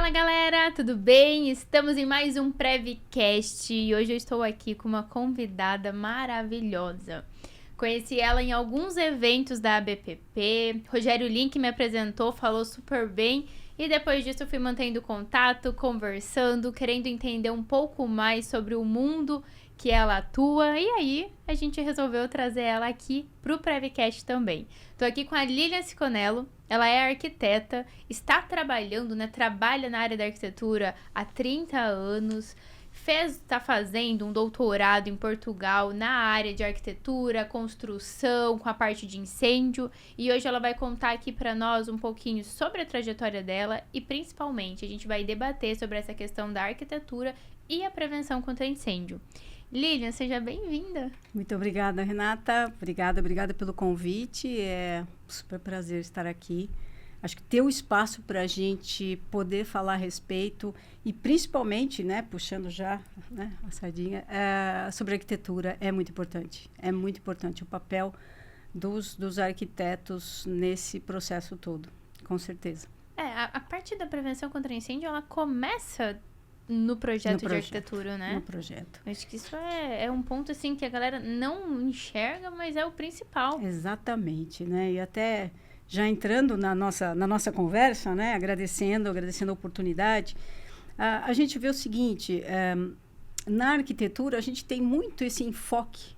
Fala galera, tudo bem? Estamos em mais um Prevcast e hoje eu estou aqui com uma convidada maravilhosa. Conheci ela em alguns eventos da ABPP, Rogério Link me apresentou, falou super bem e depois disso eu fui mantendo contato, conversando, querendo entender um pouco mais sobre o mundo que ela atua, e aí a gente resolveu trazer ela aqui pro Prevcast também. Tô aqui com a Lilian Ciconello, ela é arquiteta, está trabalhando, trabalha na área da arquitetura há 30 anos, está fazendo um doutorado em Portugal na área de arquitetura, construção, com a parte de incêndio, e hoje ela vai contar aqui para nós um pouquinho sobre a trajetória dela e principalmente a gente vai debater sobre essa questão da arquitetura e a prevenção contra incêndio. Lilian, seja bem-vinda. Muito obrigada, Renata. Obrigada pelo convite. É um super prazer estar aqui. Acho que ter o espaço para a gente poder falar a respeito e principalmente, puxando já a sardinha, sobre arquitetura é muito importante. É muito importante o papel dos arquitetos nesse processo todo, com certeza. A parte da prevenção contra incêndio, ela começa no projeto de arquitetura, né? No projeto. Acho que isso é um ponto, assim, que a galera não enxerga, mas é o principal. Exatamente, E até já entrando na nossa conversa, agradecendo a oportunidade, a gente vê o seguinte, na arquitetura a gente tem muito esse enfoque,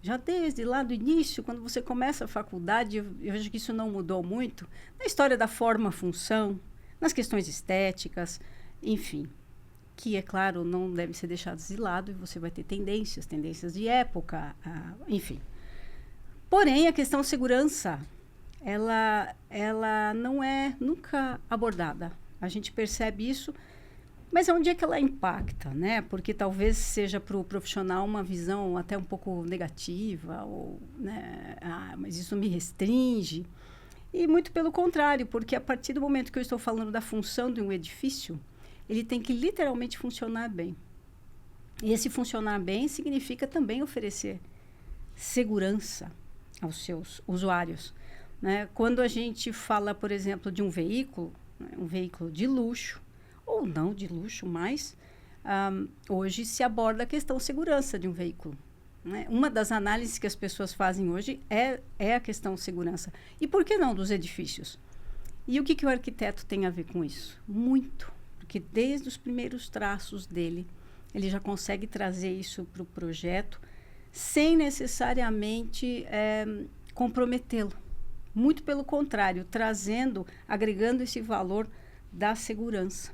já desde lá do início, quando você começa a faculdade, eu vejo que isso não mudou muito, na história da forma-função, nas questões estéticas, enfim, que, é claro, não devem ser deixados de lado, e você vai ter tendências de época, enfim. Porém, a questão segurança, ela não é nunca abordada. A gente percebe isso, mas é onde é que ela impacta, Porque talvez seja para o profissional uma visão até um pouco negativa, ou, mas isso me restringe. E muito pelo contrário, porque a partir do momento que eu estou falando da função de um edifício, ele tem que literalmente funcionar bem. E esse funcionar bem significa também oferecer segurança aos seus usuários. Quando a gente fala, por exemplo, de um veículo de luxo, ou não de luxo, mas hoje se aborda a questão segurança de um veículo. Uma das análises que as pessoas fazem hoje é a questão segurança. E por que não dos edifícios? E o que o arquiteto tem a ver com isso? Muito. Porque desde os primeiros traços dele, ele já consegue trazer isso para o projeto sem necessariamente comprometê-lo. Muito pelo contrário, agregando esse valor da segurança.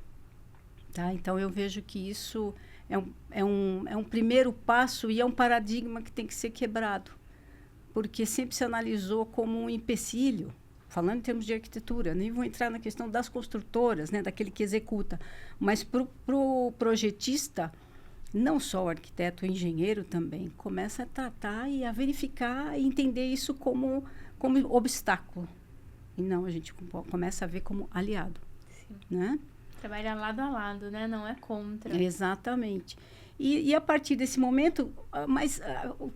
Tá? Então, eu vejo que isso é um primeiro passo e é um paradigma que tem que ser quebrado. Porque sempre se analisou como um empecilho, falando em termos de arquitetura, nem vou entrar na questão das construtoras, daquele que executa, mas para o projetista, não só o arquiteto, o engenheiro também, começa a tratar e a verificar e entender isso como obstáculo. E não, a gente começa a ver como aliado. Sim. Trabalha lado a lado, não é contra. Exatamente. E a partir desse momento, mas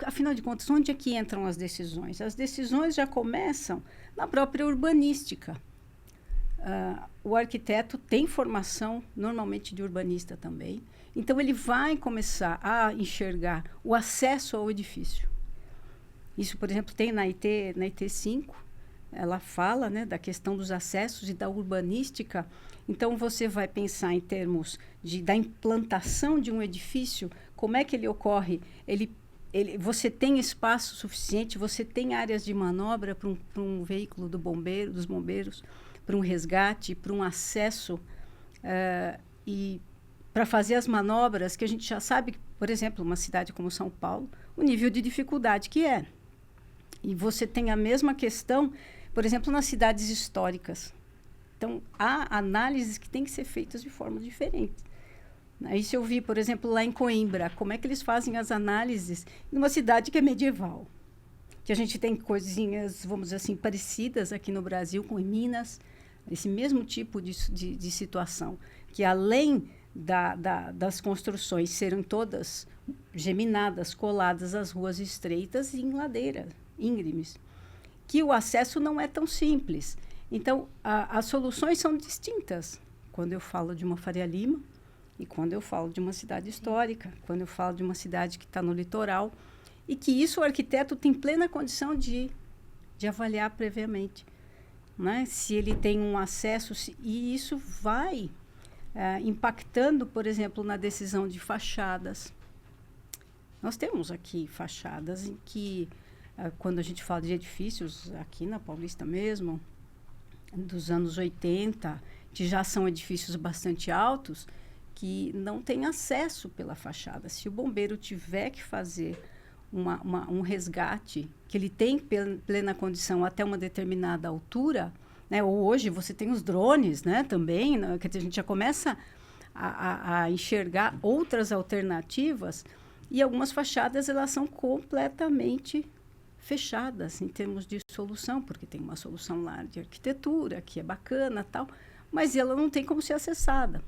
afinal de contas, onde é que entram as decisões? As decisões já começam na própria urbanística. O arquiteto tem formação, normalmente de urbanista também, então ele vai começar a enxergar o acesso ao edifício. Isso, por exemplo, tem na IT 5, ela fala da questão dos acessos e da urbanística. Então, você vai pensar em termos da implantação de um edifício, como é que ele ocorre? Você tem espaço suficiente, você tem áreas de manobra para um veículo dos bombeiros, para um resgate, para um acesso, e para fazer as manobras que a gente já sabe, por exemplo, uma cidade como São Paulo, o nível de dificuldade que é. E você tem a mesma questão, por exemplo, nas cidades históricas. Então, há análises que têm que ser feitas de forma diferente. Isso eu vi, por exemplo, lá em Coimbra, como é que eles fazem as análises numa cidade que é medieval. Que a gente tem coisinhas, vamos dizer assim, parecidas aqui no Brasil, com Minas, esse mesmo tipo de situação, que além das construções serem todas geminadas, coladas às ruas estreitas e em ladeiras íngremes, que o acesso não é tão simples. Então, as soluções são distintas quando eu falo de uma Faria Lima e quando eu falo de uma cidade histórica, quando eu falo de uma cidade que está no litoral, e que isso o arquiteto tem plena condição de avaliar previamente, né? Se ele tem um acesso, e isso vai impactando, por exemplo, na decisão de fachadas. Nós temos aqui fachadas em que, quando a gente fala de edifícios, aqui na Paulista mesmo, dos anos 80, que já são edifícios bastante altos, que não tem acesso pela fachada. Se o bombeiro tiver que fazer um resgate, que ele tem plena condição até uma determinada altura, né? Ou hoje você tem os drones, né, também, né? Quer dizer, a gente já começa a enxergar outras alternativas, e algumas fachadas elas são completamente fechadas em termos de solução, porque tem uma solução lá de arquitetura, que é bacana, tal, mas ela não tem como ser acessada.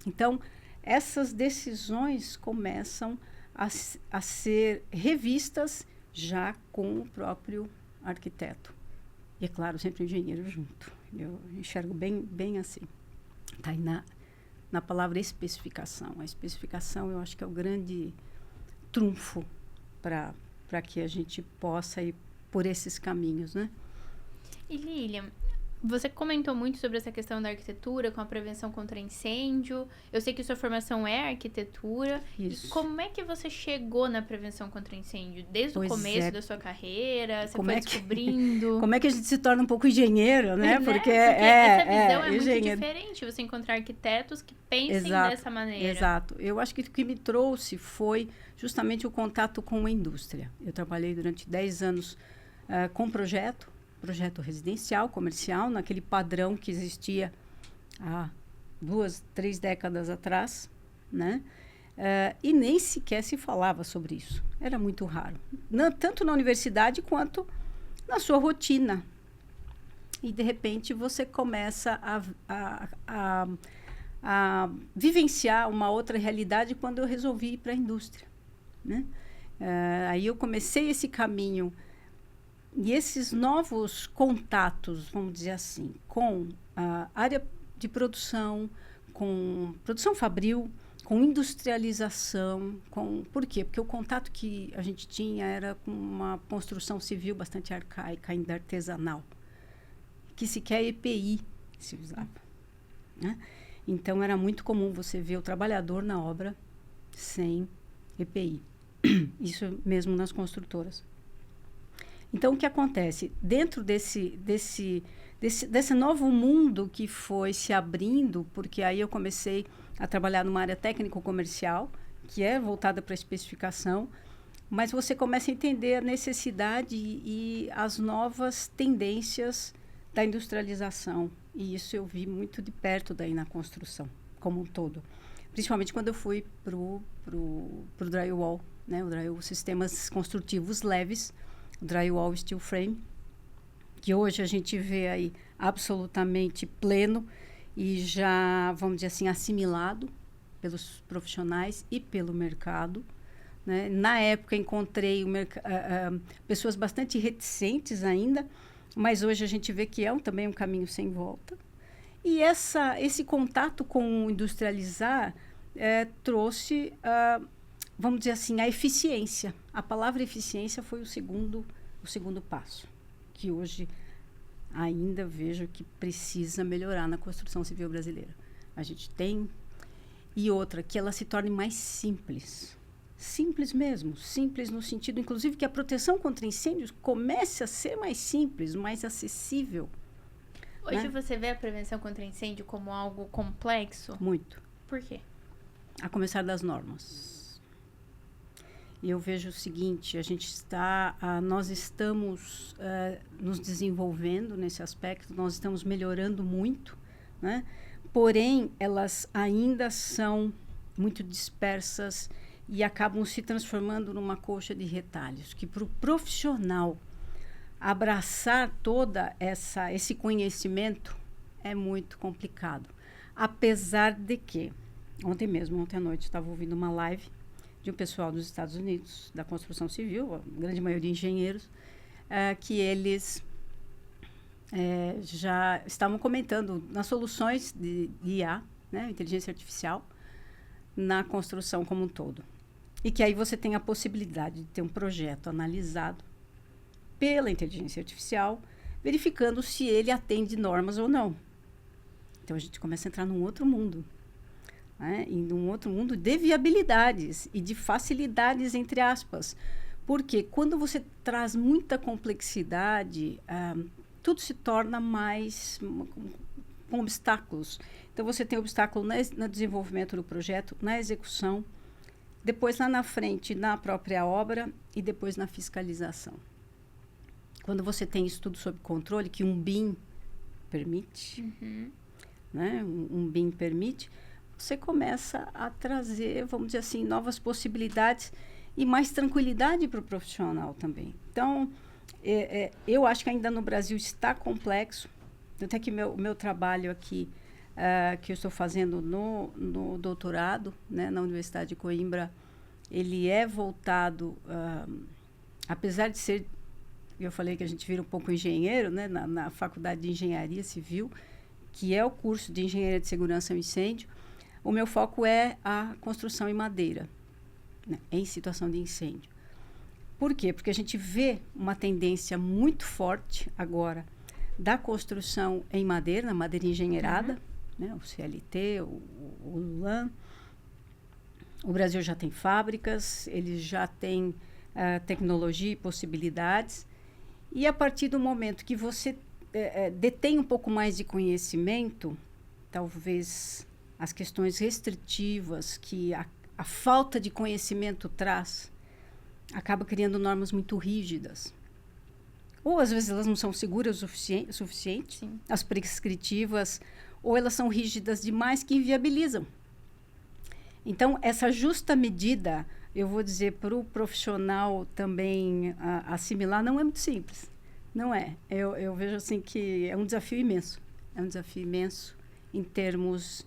Então, essas decisões começam a ser revistas já com o próprio arquiteto. E, é claro, sempre o engenheiro junto. Eu enxergo bem assim. Está aí na palavra especificação. A especificação, eu acho que é o grande trunfo para que a gente possa ir por esses caminhos, né? E, Lilian, você comentou muito sobre essa questão da arquitetura com a prevenção contra incêndio. Eu sei que sua formação é arquitetura. Isso. E como é que você chegou na prevenção contra incêndio? Desde o começo da sua carreira? Você foi descobrindo? Como é que a gente se torna um pouco engenheiro, né? Porque essa visão é muito diferente. Você encontrar arquitetos que pensem dessa maneira. Exato. Eu acho que o que me trouxe foi justamente o contato com a indústria. Eu trabalhei durante 10 anos com projeto residencial, comercial, naquele padrão que existia há 2, 3 décadas atrás, né? E nem sequer se falava sobre isso. Era muito raro. Tanto na universidade quanto na sua rotina. E, de repente, você começa a vivenciar uma outra realidade quando eu resolvi ir para a indústria, né? Aí eu comecei esse caminho. E esses novos contatos, vamos dizer assim, com a área de produção, com produção fabril, com industrialização, por quê? Porque o contato que a gente tinha era com uma construção civil bastante arcaica, ainda artesanal, que sequer EPI se usava, né? Então, era muito comum você ver o trabalhador na obra sem EPI. Isso mesmo nas construtoras. Então, o que acontece? Dentro desse novo mundo que foi se abrindo, porque aí eu comecei a trabalhar numa área técnico-comercial, que é voltada para a especificação, mas você começa a entender a necessidade e as novas tendências da industrialização. E isso eu vi muito de perto daí na construção, como um todo. Principalmente quando eu fui pro drywall, né? O drywall, sistemas construtivos leves, drywall steel frame, que hoje a gente vê aí absolutamente pleno e já, vamos dizer assim, assimilado pelos profissionais e pelo mercado, né? Na época encontrei pessoas bastante reticentes ainda, mas hoje a gente vê que é também um caminho sem volta. E esse contato com o industrializar trouxe, vamos dizer assim, a eficiência. A palavra eficiência foi o segundo passo, que hoje ainda vejo que precisa melhorar na construção civil brasileira. A gente tem. E outra, que ela se torne mais simples. Simples mesmo. Simples no sentido, inclusive, que a proteção contra incêndios comece a ser mais simples, mais acessível. Hoje, né? Você vê a prevenção contra incêndio como algo complexo? Muito. Por quê? A começar das normas. E eu vejo o seguinte, nós estamos nos desenvolvendo nesse aspecto, nós estamos melhorando muito, né? Porém, elas ainda são muito dispersas e acabam se transformando numa colcha de retalhos, que para o profissional abraçar toda esse conhecimento é muito complicado. Apesar de que, ontem à noite, estava ouvindo uma live de um pessoal dos Estados Unidos, da construção civil, a grande maioria engenheiros, que eles já estavam comentando nas soluções de IA, né, inteligência artificial, na construção como um todo. E que aí você tem a possibilidade de ter um projeto analisado pela inteligência artificial, verificando se ele atende normas ou não. Então, a gente começa a entrar num outro mundo, né? Em um outro mundo de viabilidades e de facilidades, entre aspas. Porque quando você traz muita complexidade, tudo se torna mais com obstáculos. Então, você tem obstáculo no desenvolvimento do projeto, na execução, depois lá na frente, na própria obra e depois na fiscalização. Quando você tem isso tudo sob controle, que um BIM permite, né? Um BIM permite, você começa a trazer, vamos dizer assim, novas possibilidades e mais tranquilidade para o profissional também. Então, eu acho que ainda no Brasil está complexo. Até que meu trabalho aqui, que eu estou fazendo no doutorado, né, na Universidade de Coimbra, ele é voltado, apesar de ser, eu falei que a gente vira um pouco engenheiro, né, na Faculdade de Engenharia Civil, que é o curso de Engenharia de Segurança ao Incêndio, o meu foco é a construção em madeira, né, em situação de incêndio. Por quê? Porque a gente vê uma tendência muito forte agora da construção em madeira, na madeira engenheirada, né, o CLT, o LAN. O Brasil já tem fábricas, eles já têm tecnologia e possibilidades. E a partir do momento que você detém um pouco mais de conhecimento, talvez as questões restritivas que a falta de conhecimento traz, acaba criando normas muito rígidas. Ou, às vezes, elas não são seguras o suficiente, Sim. as prescritivas, ou elas são rígidas demais que inviabilizam. Então, essa justa medida, eu vou dizer, para o profissional também assimilar, não é muito simples. Não é. Eu vejo assim que é um desafio imenso. É um desafio imenso em termos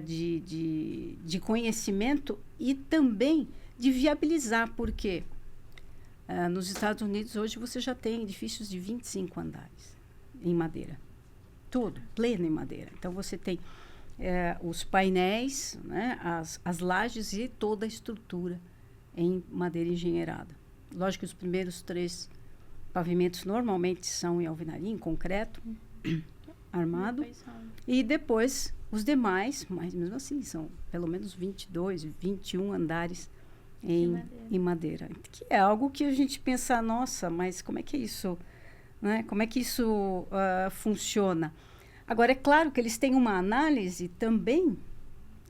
de conhecimento e também de viabilizar, porque nos Estados Unidos hoje você já tem edifícios de 25 andares em madeira. Tudo, pleno em madeira. Então você tem os painéis, né, as lajes e toda a estrutura em madeira engenheirada. Lógico que os primeiros 3 pavimentos normalmente são em alvenaria, em concreto, armado. E depois os demais, mas mesmo assim, são pelo menos 22, 21 andares em madeira. Que é algo que a gente pensa, nossa, mas como é que é isso, né? Como é que isso funciona? Agora, é claro que eles têm uma análise também,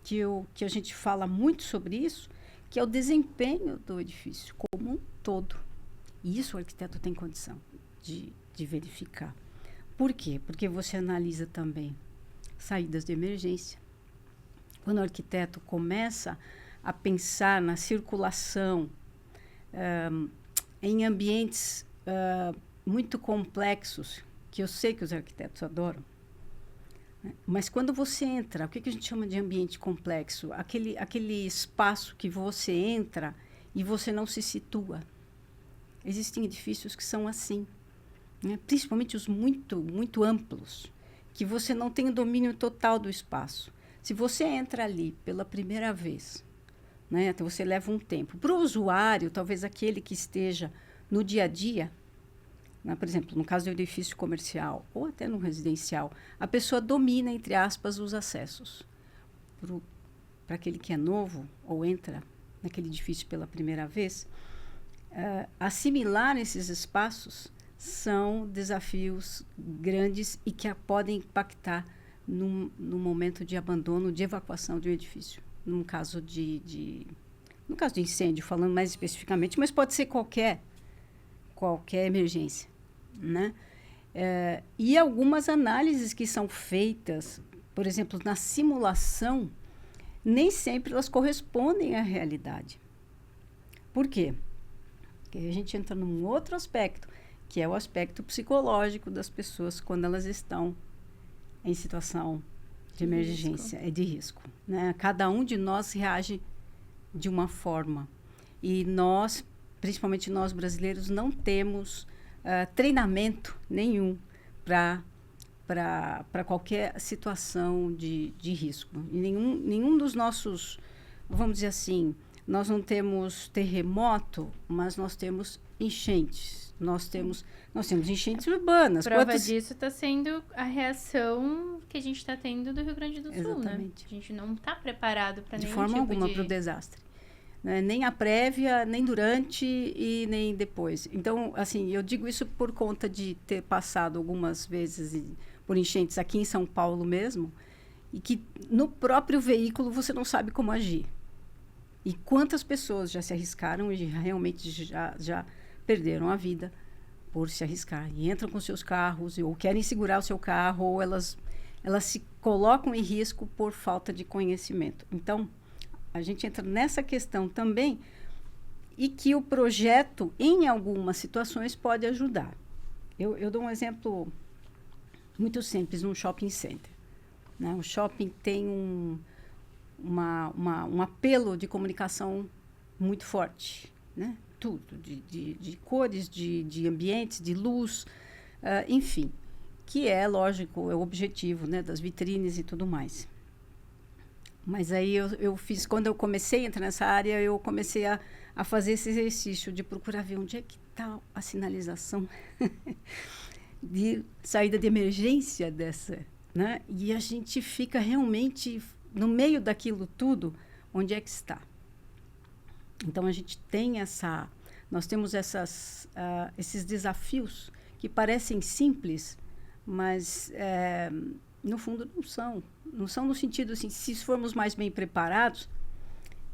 que a gente fala muito sobre isso, que é o desempenho do edifício como um todo. E isso o arquiteto tem condição de verificar. Por quê? Porque você analisa também saídas de emergência. Quando o arquiteto começa a pensar na circulação em ambientes muito complexos, que eu sei que os arquitetos adoram, né? Mas quando você entra, o que a gente chama de ambiente complexo? Aquele espaço que você entra e você não se situa. Existem edifícios que são assim, né? Principalmente os muito, muito amplos, que você não tem o domínio total do espaço. Se você entra ali pela primeira vez, né, então você leva um tempo. Para o usuário, talvez aquele que esteja no dia a dia, né, por exemplo, no caso do edifício comercial ou até no residencial, a pessoa domina, entre aspas, os acessos. Para aquele que é novo ou entra naquele edifício pela primeira vez, assimilar esses espaços são desafios grandes e que podem impactar no momento de abandono, de evacuação de um edifício. No caso de incêndio, falando mais especificamente, mas pode ser qualquer emergência, né? E algumas análises que são feitas, por exemplo, na simulação, nem sempre elas correspondem à realidade. Por quê? Porque a gente entra num outro aspecto, que é o aspecto psicológico das pessoas quando elas estão em situação de emergência, de risco, né? Cada um de nós reage de uma forma. E nós, principalmente nós brasileiros, não temos treinamento nenhum para para qualquer situação de risco. E nenhum dos nossos, vamos dizer assim, nós não temos terremoto, mas nós temos enchentes. Nós temos enchentes urbanas. Prova disso está sendo a reação que a gente está tendo do Rio Grande do Sul, exatamente. Né? A gente não está preparado para nenhum tipo de... De forma alguma para o desastre. Né? Nem a prévia, nem durante e nem depois. Então, assim, eu digo isso por conta de ter passado algumas vezes por enchentes aqui em São Paulo mesmo, e que no próprio veículo você não sabe como agir. E quantas pessoas já se arriscaram e realmente já perderam a vida por se arriscar. E entram com seus carros, ou querem segurar o seu carro, ou elas se colocam em risco por falta de conhecimento. Então, a gente entra nessa questão também, e que o projeto, em algumas situações, pode ajudar. Eu dou um exemplo muito simples, num shopping center. Né? O shopping tem um apelo de comunicação muito forte, né? Tudo, de cores, de ambientes, de luz, enfim, que é, lógico, é o objetivo, né, das vitrines e tudo mais. Mas aí quando eu comecei a entrar nessa área, eu comecei a fazer esse exercício de procurar ver onde é que está a sinalização de saída de emergência dessa, né? E a gente fica realmente no meio daquilo tudo, onde é que está. Então, a gente tem nós temos esses desafios que parecem simples, mas, no fundo, não são. Não são no sentido, assim, se formos mais bem preparados,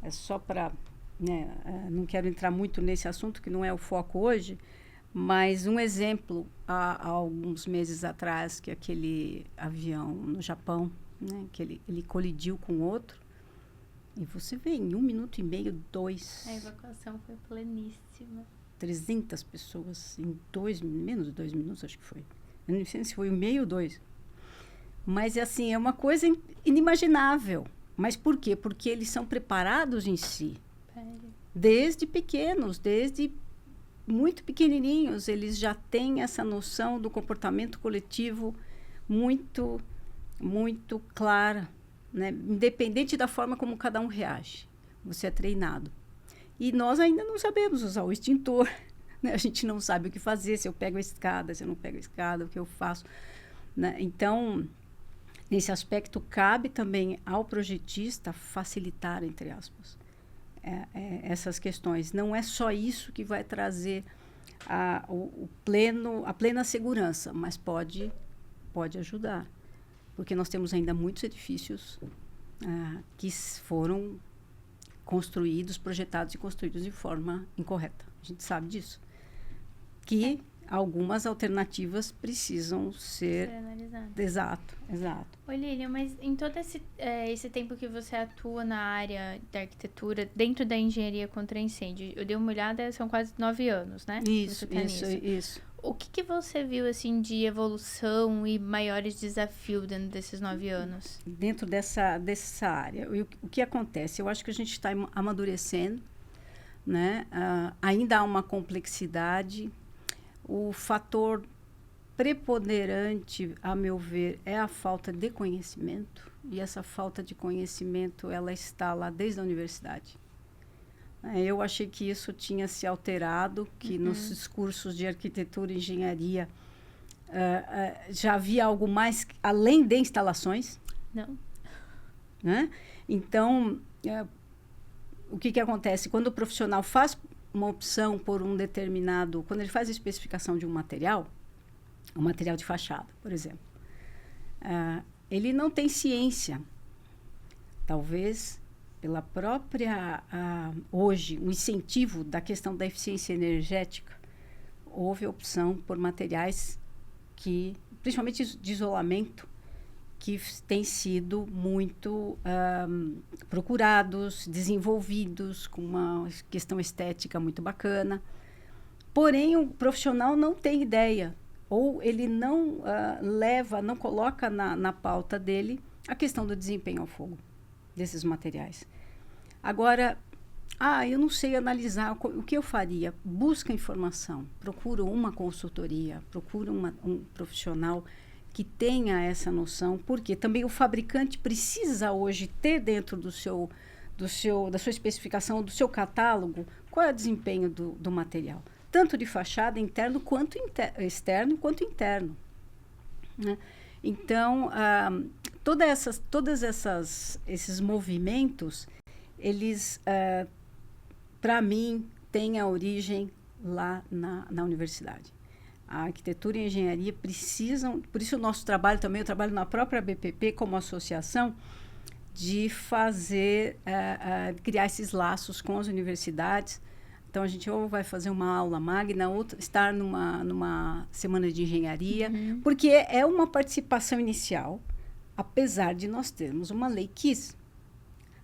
é só para... Né, não quero entrar muito nesse assunto, que não é o foco hoje, mas um exemplo, há alguns meses atrás, que aquele avião no Japão, né, que ele colidiu com outro, e você vê em 1 minuto e meio, 2. A evacuação foi pleníssima. 300 pessoas em menos de 2 minutos, acho que foi. Eu não sei se foi 1,5 ou 2. Mas, assim, é uma coisa inimaginável. Mas por quê? Porque eles são preparados em si. Desde pequenos, desde muito pequenininhos, eles já têm essa noção do comportamento coletivo muito, muito clara, né? Independente da forma como cada um reage. Você é treinado. E nós ainda não sabemos usar o extintor. Né? A gente não sabe o que fazer, se eu pego a escada, se eu não pego a escada, o que eu faço. Né? Então, nesse aspecto, cabe também ao projetista facilitar, entre aspas, essas questões. Não é só isso que vai trazer a plena segurança, mas pode ajudar. Porque nós temos ainda muitos edifícios que foram construídos, projetados e construídos de forma incorreta. A gente sabe disso. Que algumas alternativas precisam ser analisadas. Exato. Ô, Lilian, mas em todo esse tempo que você atua na área da arquitetura, dentro da engenharia contra incêndio, eu dei uma olhada, são quase 9 anos, né? Isso. O que você viu, assim, de evolução e maiores desafios dentro desses 9 anos? Dentro dessa área, o que acontece? Eu acho que a gente está amadurecendo, né? Ainda há uma complexidade. O fator preponderante, a meu ver, é a falta de conhecimento. E essa falta de conhecimento, ela está lá desde a universidade. Eu achei que isso tinha se alterado, que nos cursos de arquitetura e engenharia já havia algo mais além de instalações. Não. Né? Então, o que acontece? Quando o profissional faz uma opção por um determinado... Quando ele faz a especificação de um material de fachada, por exemplo, ele não tem ciência. Talvez, pela própria... hoje, o incentivo da questão da eficiência energética, houve opção por materiais que, principalmente de isolamento, que têm sido muito procurados, desenvolvidos, com uma questão estética muito bacana. Porém, o profissional não tem ideia, ou ele não não coloca na pauta dele a questão do desempenho ao fogo desses materiais. Agora, eu não sei analisar, o que eu faria? Busca informação, procura uma consultoria, procura um profissional que tenha essa noção, porque também o fabricante precisa hoje ter dentro da sua especificação, do seu catálogo, qual é o desempenho do material, tanto de fachada interno quanto externo quanto interno, né? Então, todos esses movimentos, eles, para mim, têm a origem lá na universidade. A arquitetura e a engenharia precisam, por isso o nosso trabalho também, eu trabalho na própria BPP como associação, de fazer, criar esses laços com as universidades. Então, a gente ou vai fazer uma aula magna, ou estar numa semana de engenharia, porque é uma participação inicial, apesar de nós termos uma lei KISS.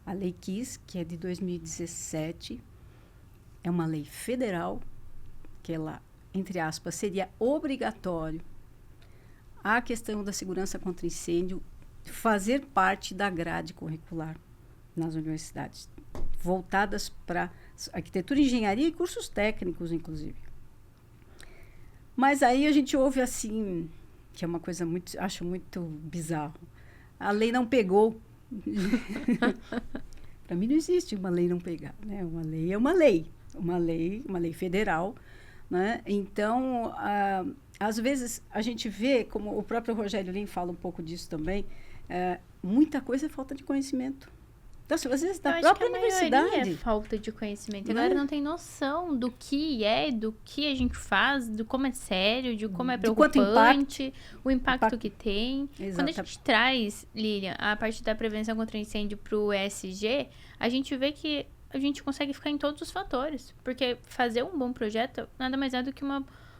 A lei KISS, que é de 2017, é uma lei federal, que ela, entre aspas, seria obrigatório a questão da segurança contra incêndio fazer parte da grade curricular nas universidades, voltadas para arquitetura, engenharia e cursos técnicos, inclusive. Mas aí a gente ouve assim, que é uma coisa acho muito bizarro. A lei não pegou. Para mim não existe uma lei não pegar, né? Uma lei é uma lei, uma lei federal, né? Então, às vezes a gente vê, como o próprio Rogério Lin fala um pouco disso também, muita coisa é falta de conhecimento. Então, às vezes, da própria universidade. É falta de conhecimento. A galera não tem noção do que a gente faz, do como é sério, de como é preocupante, o impacto que tem. Exatamente. Quando a gente traz, Lilian, a parte da prevenção contra incêndio para o ESG, a gente vê que a gente consegue ficar em todos os fatores. Porque fazer um bom projeto nada mais é do que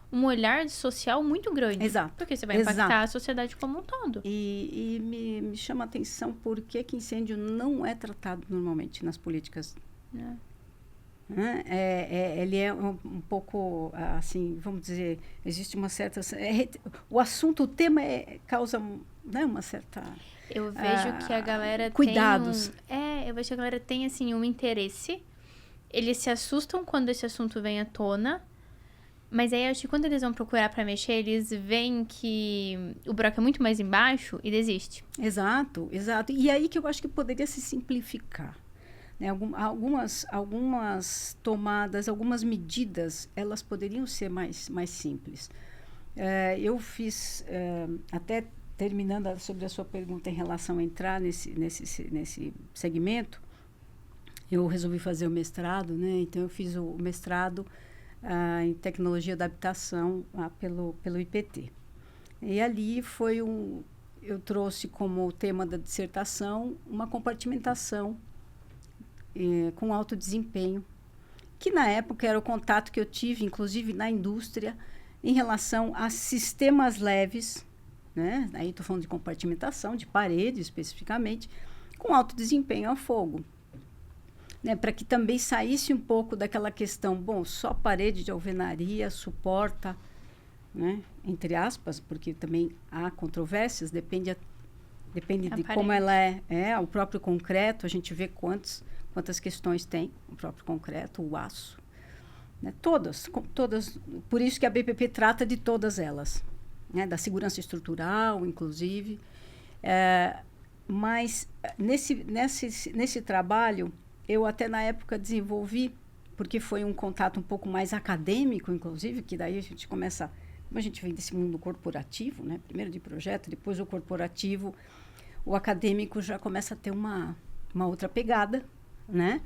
um olhar social muito grande. Exato. Porque você vai impactar a sociedade como um todo. E me chama a atenção por que incêndio não é tratado normalmente nas políticas. Ele é um pouco, assim, vamos dizer, existe uma certa... o assunto, o tema causa, né, uma certa... Eu vejo que a galera cuidados. Eu vejo que a galera tem, assim, um interesse. Eles se assustam quando esse assunto vem à tona. Mas aí, acho que quando eles vão procurar para mexer, eles veem que o buraco é muito mais embaixo e desiste. Exato. E aí que eu acho que poderia se simplificar. Né? Algumas tomadas, algumas medidas, elas poderiam ser mais simples. Eu fiz, até terminando sobre a sua pergunta em relação a entrar nesse segmento, eu resolvi fazer o mestrado, né? Então, eu fiz o mestrado em tecnologia da habitação pelo IPT. E ali eu trouxe como tema da dissertação uma compartimentação com alto desempenho, que na época era o contato que eu tive, inclusive na indústria, em relação a sistemas leves, né? Aí estou falando de compartimentação, de parede especificamente, com alto desempenho a fogo. Né, para que também saísse um pouco daquela questão, só parede de alvenaria suporta, né, entre aspas, porque também há controvérsias, depende de como ela é. O próprio concreto, a gente vê quantas questões tem o próprio concreto, o aço. Né, todas, por isso que a BPP trata de todas elas, né, da segurança estrutural, inclusive. Mas nesse trabalho, eu até na época desenvolvi, porque foi um contato um pouco mais acadêmico, inclusive, que daí a gente começa... Como a gente vem desse mundo corporativo, né? Primeiro de projeto, depois o corporativo, o acadêmico já começa a ter uma outra pegada, né?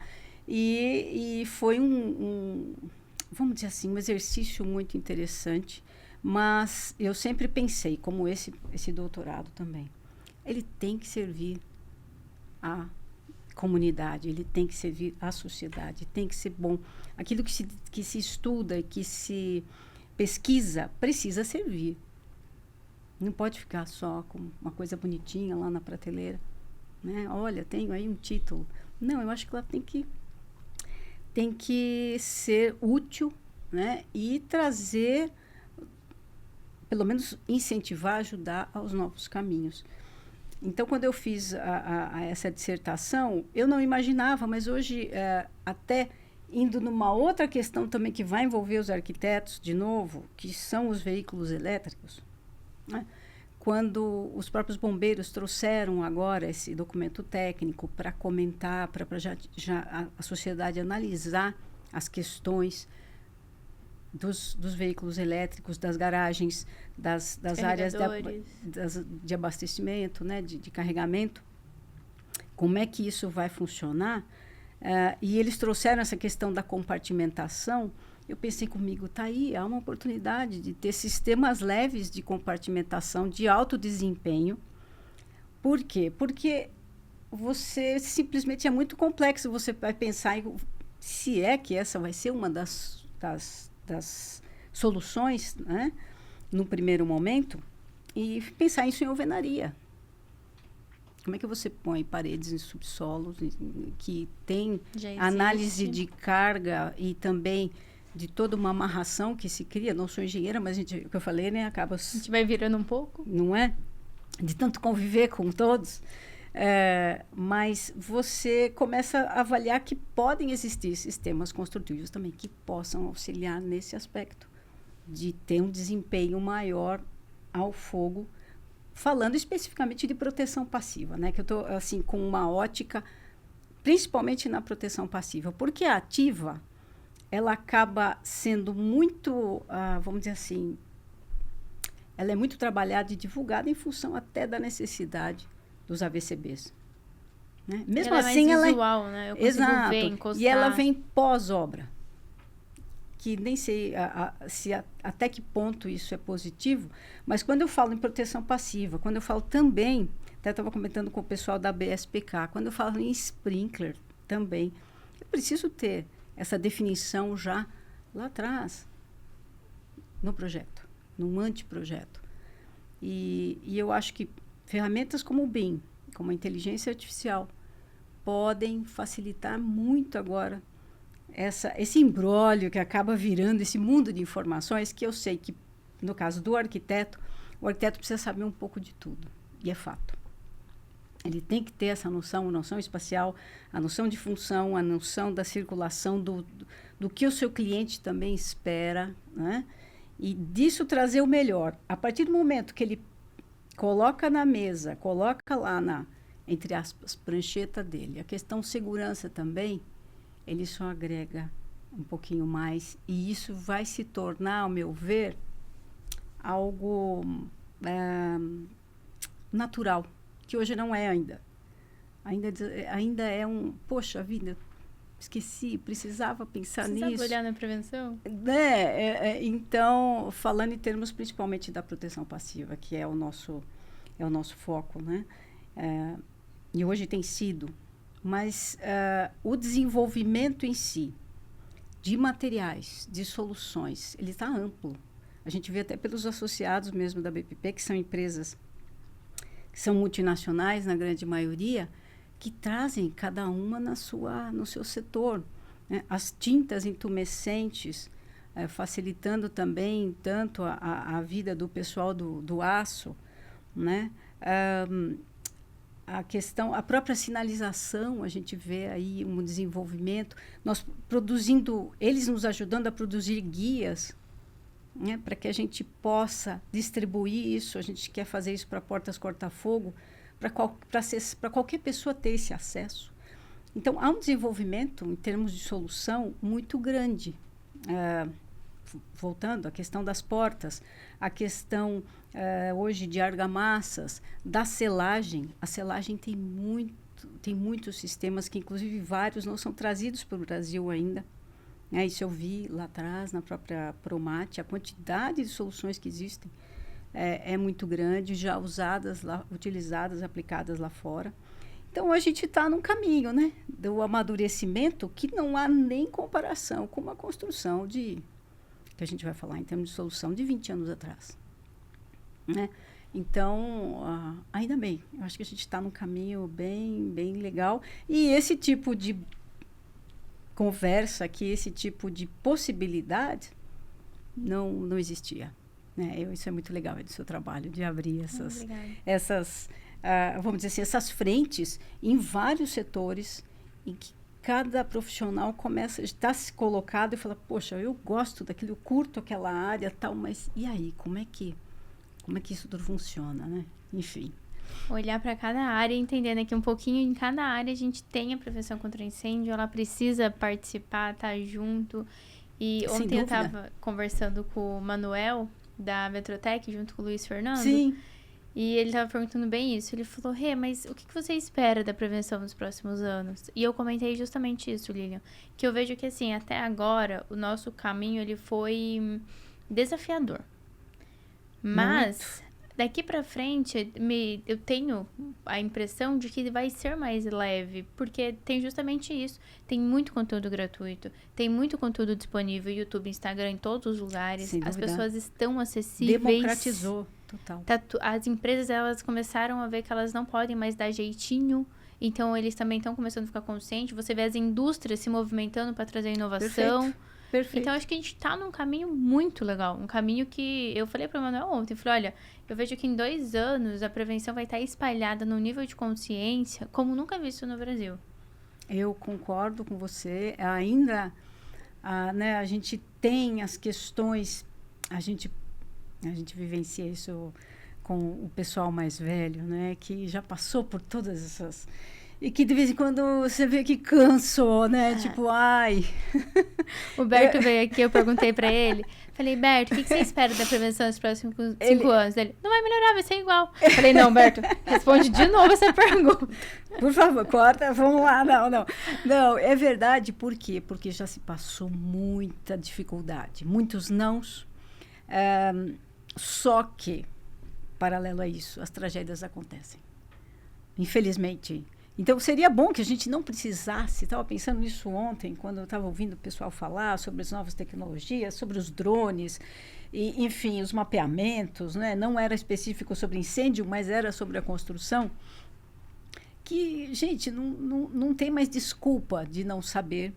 E foi vamos dizer assim, um exercício muito interessante, mas eu sempre pensei, como esse doutorado também, ele tem que servir a comunidade, ele tem que servir à sociedade, tem que ser bom. Aquilo que se estuda, que se pesquisa, precisa servir. Não pode ficar só com uma coisa bonitinha lá na prateleira. Né? Olha, tenho aí um título. Não, eu acho que ela tem que ser útil, né? E trazer, pelo menos incentivar, ajudar aos novos caminhos. Então, quando eu fiz essa dissertação, eu não imaginava, mas hoje, até indo numa outra questão também que vai envolver os arquitetos, de novo, que são os veículos elétricos, né? quando os próprios bombeiros trouxeram agora esse documento técnico para comentar, para já a sociedade analisar as questões dos veículos elétricos, das garagens, das áreas de abastecimento, né, de carregamento, como é que isso vai funcionar, e eles trouxeram essa questão da compartimentação. Eu pensei comigo, tá aí, há uma oportunidade de ter sistemas leves de compartimentação de alto desempenho. Por quê? Porque você simplesmente é muito complexo. Você vai pensar em, se é que essa vai ser uma das soluções, né, no primeiro momento, e pensar isso em alvenaria. Como é que você põe paredes em subsolos que tem análise de carga e também de toda uma amarração que se cria? Não sou engenheira, mas o que eu falei, né, acaba... A gente vai virando um pouco. Não é? De tanto conviver com todos. Mas você começa a avaliar que podem existir sistemas construtivos também que possam auxiliar nesse aspecto de ter um desempenho maior ao fogo, falando especificamente de proteção passiva, né? Que eu estou assim, com uma ótica, principalmente na proteção passiva, porque a ativa, ela acaba sendo muito, vamos dizer assim, ela é muito trabalhada e divulgada em função até da necessidade dos AVCBs. Né? Mesmo ela assim, é mais visual, né? Eu consigo ver, encostar. E ela vem pós-obra, que nem sei até que ponto isso é positivo, mas quando eu falo em proteção passiva, quando eu falo também, até estava comentando com o pessoal da BSPK, quando eu falo em sprinkler também, eu preciso ter essa definição já lá atrás, no projeto, num anteprojeto. E eu acho que ferramentas como o BIM, como a inteligência artificial, podem facilitar muito agora esse imbróglio que acaba virando esse mundo de informações, que eu sei que, no caso do arquiteto, o arquiteto precisa saber um pouco de tudo, e é fato. Ele tem que ter essa noção, a noção espacial, a noção de função, a noção da circulação, do que o seu cliente também espera, né? E disso trazer o melhor. A partir do momento que ele coloca na mesa, coloca lá entre aspas, prancheta dele, a questão segurança também, ele só agrega um pouquinho mais, e isso vai se tornar, ao meu ver, algo natural, que hoje não é ainda. Ainda é poxa vida, esqueci, precisava pensar nisso. Precisava olhar na prevenção? Então, falando em termos principalmente da proteção passiva, que é o nosso foco, né? E hoje tem sido, mas o desenvolvimento em si, de materiais, de soluções, ele está amplo. A gente vê até pelos associados mesmo da BPP, que são empresas que são multinacionais, na grande maioria, que trazem cada uma no seu setor. Né? As tintas intumescentes, facilitando também tanto a vida do pessoal do aço, né? A própria sinalização, a gente vê aí um desenvolvimento, nós produzindo, eles nos ajudando a produzir guias, né, para que a gente possa distribuir isso. A gente quer fazer isso para portas corta-fogo, para qualquer pessoa ter esse acesso. Então, há um desenvolvimento, em termos de solução, muito grande. Voltando à questão das portas, a questão hoje de argamassas, da selagem. A selagem tem muitos sistemas, que inclusive vários não são trazidos para o Brasil ainda. Isso eu vi lá atrás, na própria Promate, a quantidade de soluções que existem é muito grande, já usadas lá, utilizadas, aplicadas lá fora. Então, a gente está num caminho, né, do amadurecimento que não há nem comparação com uma construção que a gente vai falar em termos de solução de 20 anos atrás. Né? Então, ainda bem, eu acho que a gente está num caminho bem, bem legal. E esse tipo de conversa aqui, esse tipo de possibilidade, não existia. Né? Isso é muito legal, é do seu trabalho, de abrir essas vamos dizer assim, essas frentes em vários setores em que cada profissional começa a estar se colocado e fala, poxa, eu gosto daquilo, eu curto aquela área, tal, mas e aí, como é que como é que isso tudo funciona, né? Enfim. Olhar para cada área, entendendo que um pouquinho em cada área a gente tem a prevenção contra incêndio, ela precisa participar, estar junto. E Sem ontem eu dúvida. estava conversando com o Manuel, da Metrotec, junto com o Luiz Fernando. Sim. E ele estava perguntando bem isso. Ele falou, Rê, mas o que você espera da prevenção nos próximos anos? E eu comentei justamente isso, Lilian. Que eu vejo que, assim, até agora, o nosso caminho, ele foi desafiador. Mas, daqui pra frente, eu tenho a impressão de que vai ser mais leve. Porque tem justamente isso. Tem muito conteúdo gratuito. Tem muito conteúdo disponível. YouTube, Instagram, em todos os lugares. Sem As dúvida. pessoas estão acessíveis. Democratizou, total. As empresas, elas começaram a ver que elas não podem mais dar jeitinho. Então, eles também estão começando a ficar conscientes. Você vê as indústrias se movimentando para trazer inovação. Perfeito. Então, acho que a gente tá num caminho muito legal. Um caminho que eu falei para o Manuel ontem. Eu falei, olha, eu vejo que em 2 anos a prevenção vai estar espalhada num nível de consciência como nunca visto no Brasil. Eu concordo com você. Ainda, né, a gente tem as questões, a gente vivencia isso com o pessoal mais velho, né, que já passou por todas essas... E que de vez em quando você vê que cansou, né? Tipo, ai... O Berto veio aqui, eu perguntei pra ele. Falei, Berto, o que você espera da prevenção nos próximos 5 anos? Ele, não vai melhorar, vai ser igual. Falei, não, Berto, responde de novo essa pergunta. Por favor, corta, vamos lá. Não. Não, é verdade, por quê? Porque já se passou muita dificuldade, muitos nãos. Só que, paralelo a isso, as tragédias acontecem. Infelizmente. Então, seria bom que a gente não precisasse, estava pensando nisso ontem, quando eu estava ouvindo o pessoal falar sobre as novas tecnologias, sobre os drones, e, enfim, os mapeamentos, né? Não era específico sobre incêndio, mas era sobre a construção, que, gente, não tem mais desculpa de não saber,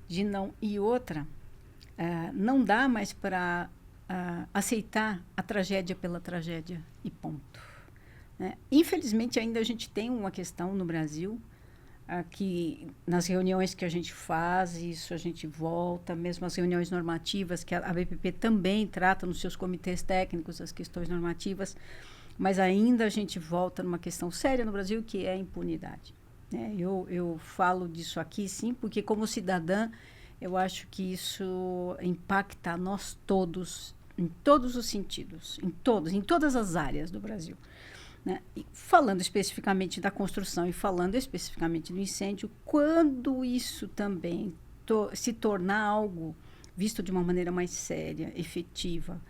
de não... E outra, não dá mais para aceitar a tragédia pela tragédia, e ponto. Infelizmente, ainda a gente tem uma questão no Brasil, que nas reuniões que a gente faz, isso a gente volta, mesmo as reuniões normativas, que a BPP também trata nos seus comitês técnicos as questões normativas, mas ainda a gente volta numa questão séria no Brasil, que é a impunidade. Eu falo disso aqui, sim, porque como cidadã, eu acho que isso impacta a nós todos, em todos os sentidos, em todas as áreas do Brasil. Né? E falando especificamente da construção e falando especificamente do incêndio, quando isso também se tornar algo visto de uma maneira mais séria, efetiva,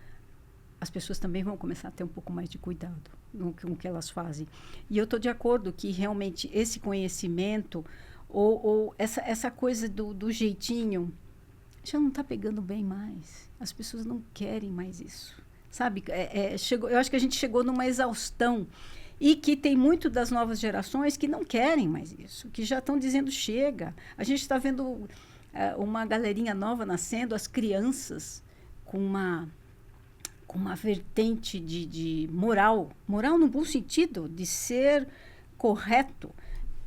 as pessoas também vão começar a ter um pouco mais de cuidado com o que elas fazem. E eu estou de acordo que realmente esse conhecimento ou essa coisa do jeitinho já não está pegando bem mais. As pessoas não querem mais isso. Sabe, eu acho que a gente chegou numa exaustão e que tem muito das novas gerações que não querem mais isso, que já estão dizendo chega. A gente está vendo uma galerinha nova nascendo, as crianças com uma vertente de moral no bom sentido, de ser correto,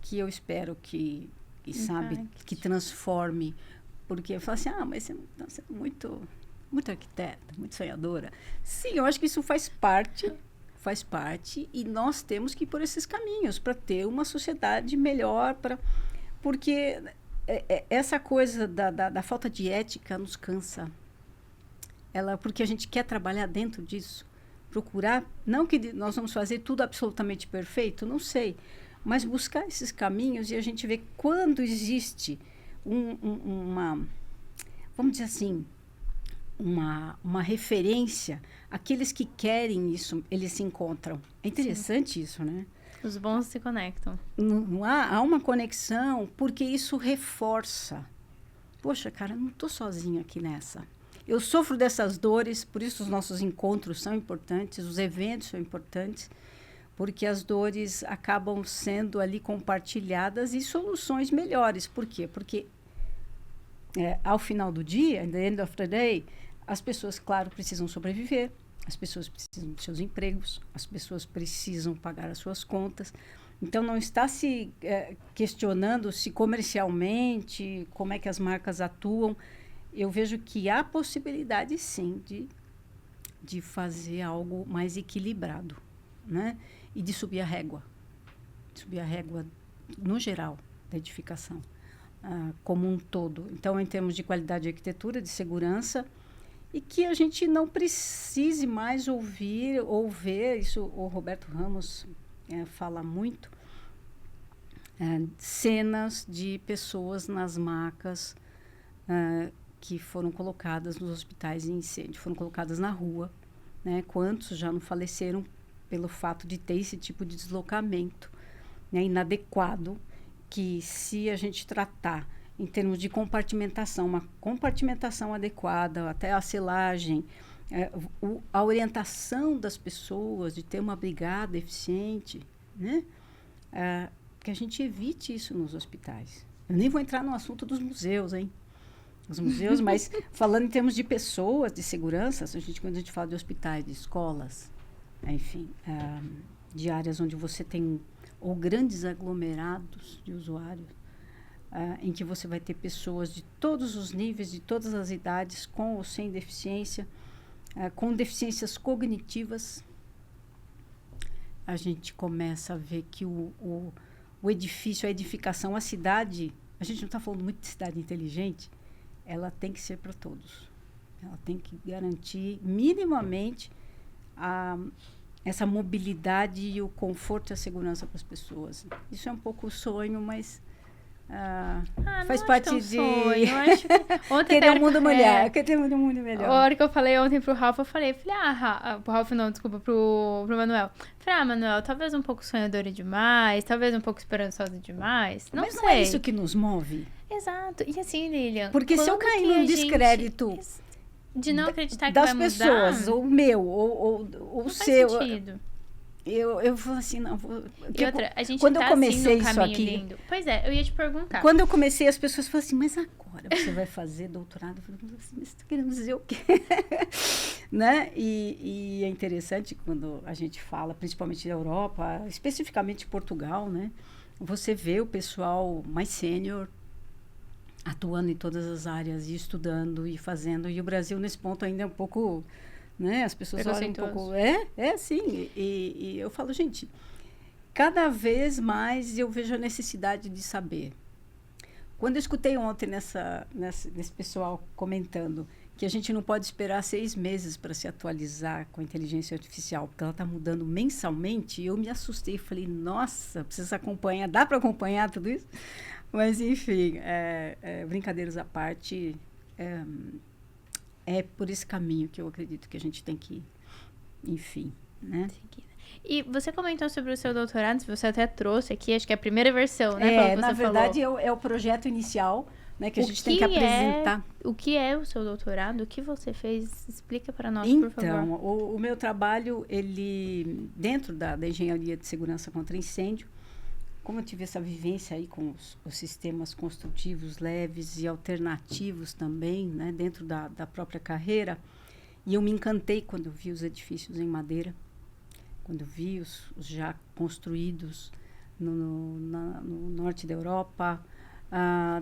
que eu espero que sabe, que transforme. Porque eu falo assim, mas você é muito arquiteta, muito sonhadora. Sim, eu acho que isso faz parte e nós temos que ir por esses caminhos para ter uma sociedade melhor, porque essa coisa da falta de ética nos cansa. Porque a gente quer trabalhar dentro disso, procurar, não que nós vamos fazer tudo absolutamente perfeito, não sei, mas buscar esses caminhos e a gente vê quando existe uma, vamos dizer assim, uma referência, aqueles que querem isso, eles se encontram. É interessante Sim. isso, né? Os bons se conectam. Não há uma conexão, porque isso reforça. Poxa, cara, não estou sozinha aqui nessa. Eu sofro dessas dores, por isso os nossos encontros são importantes, os eventos são importantes, porque as dores acabam sendo ali compartilhadas e soluções melhores. Por quê? Porque ao final do dia, at the end of the day, as pessoas, claro, precisam sobreviver, as pessoas precisam de seus empregos, as pessoas precisam pagar as suas contas. Então, não está se questionando se comercialmente, como é que as marcas atuam. Eu vejo que há possibilidade, sim, de de fazer algo mais equilibrado, né? E de subir a régua no geral da edificação, como um todo. Então, em termos de qualidade de arquitetura, de segurança, e que a gente não precise mais ouvir ou ver, isso o Roberto Ramos fala muito, cenas de pessoas nas macas que foram colocadas nos hospitais em incêndio, foram colocadas na rua, né? Quantos já não faleceram pelo fato de ter esse tipo de deslocamento, né, inadequado, que se a gente tratar em termos de compartimentação, uma compartimentação adequada, até a selagem, a orientação das pessoas de ter uma brigada eficiente, né? Que a gente evite isso nos hospitais. Eu nem vou entrar no assunto dos museus, hein? Os museus, mas falando em termos de pessoas, de segurança, quando a gente fala de hospitais, de escolas, enfim, de áreas onde você tem ou grandes aglomerados de usuários, em que você vai ter pessoas de todos os níveis, de todas as idades, com ou sem deficiência, com deficiências cognitivas, a gente começa a ver que o edifício, a edificação, a cidade, a gente não está falando muito de cidade inteligente, ela tem que ser para todos. Ela tem que garantir minimamente essa mobilidade e o conforto e a segurança para as pessoas. Isso é um pouco o sonho, mas faz parte de sonho. Eu acho que ontem querer um mundo melhor. Querer um mundo melhor. A hora que eu falei ontem pro Ralph, eu falei, pro Ralph não, desculpa, pro Manuel. Falei, Manuel, talvez um pouco sonhadora demais, talvez um pouco esperançosa demais. Não mas sei. Não é isso que nos move? Exato. E assim, Lilian, porque se eu cair num descrédito de não acreditar que das vai pessoas, mudar, ou meu, ou o seu. Faz sentido. Eu vou assim, não vou. E outra, a gente quando tá eu comecei assim, isso aqui, lindo. Pois é, eu ia te perguntar. Quando eu comecei, as pessoas falaram assim, mas agora você vai fazer doutorado? Eu falei, mas você está querendo dizer o quê? Né? E é interessante quando a gente fala, principalmente da Europa, especificamente Portugal, né? Você vê o pessoal mais sênior atuando em todas as áreas e estudando e fazendo. E o Brasil, nesse ponto, ainda é um pouco... Né? As pessoas olham um pouco... sim. E eu falo, gente, cada vez mais eu vejo a necessidade de saber. Quando eu escutei ontem nesse pessoal comentando que a gente não pode esperar 6 meses para se atualizar com a inteligência artificial, porque ela está mudando mensalmente, eu me assustei. Falei, nossa, precisa acompanhar. Dá para acompanhar tudo isso? Mas, enfim, brincadeiras à parte... É por esse caminho que eu acredito que a gente tem que ir. Enfim, né? E você comentou sobre o seu doutorado, você até trouxe aqui, acho que é a primeira versão, né? Na verdade, é o projeto inicial, né, que a gente tem que apresentar. O que é o seu doutorado? O que você fez? Explica para nós, por favor. Então, o meu trabalho, ele, dentro da engenharia de segurança contra incêndio, como eu tive essa vivência aí com os sistemas construtivos leves e alternativos também, né, dentro da própria carreira, e eu me encantei quando eu vi os edifícios em madeira, quando eu vi os já construídos no norte da Europa.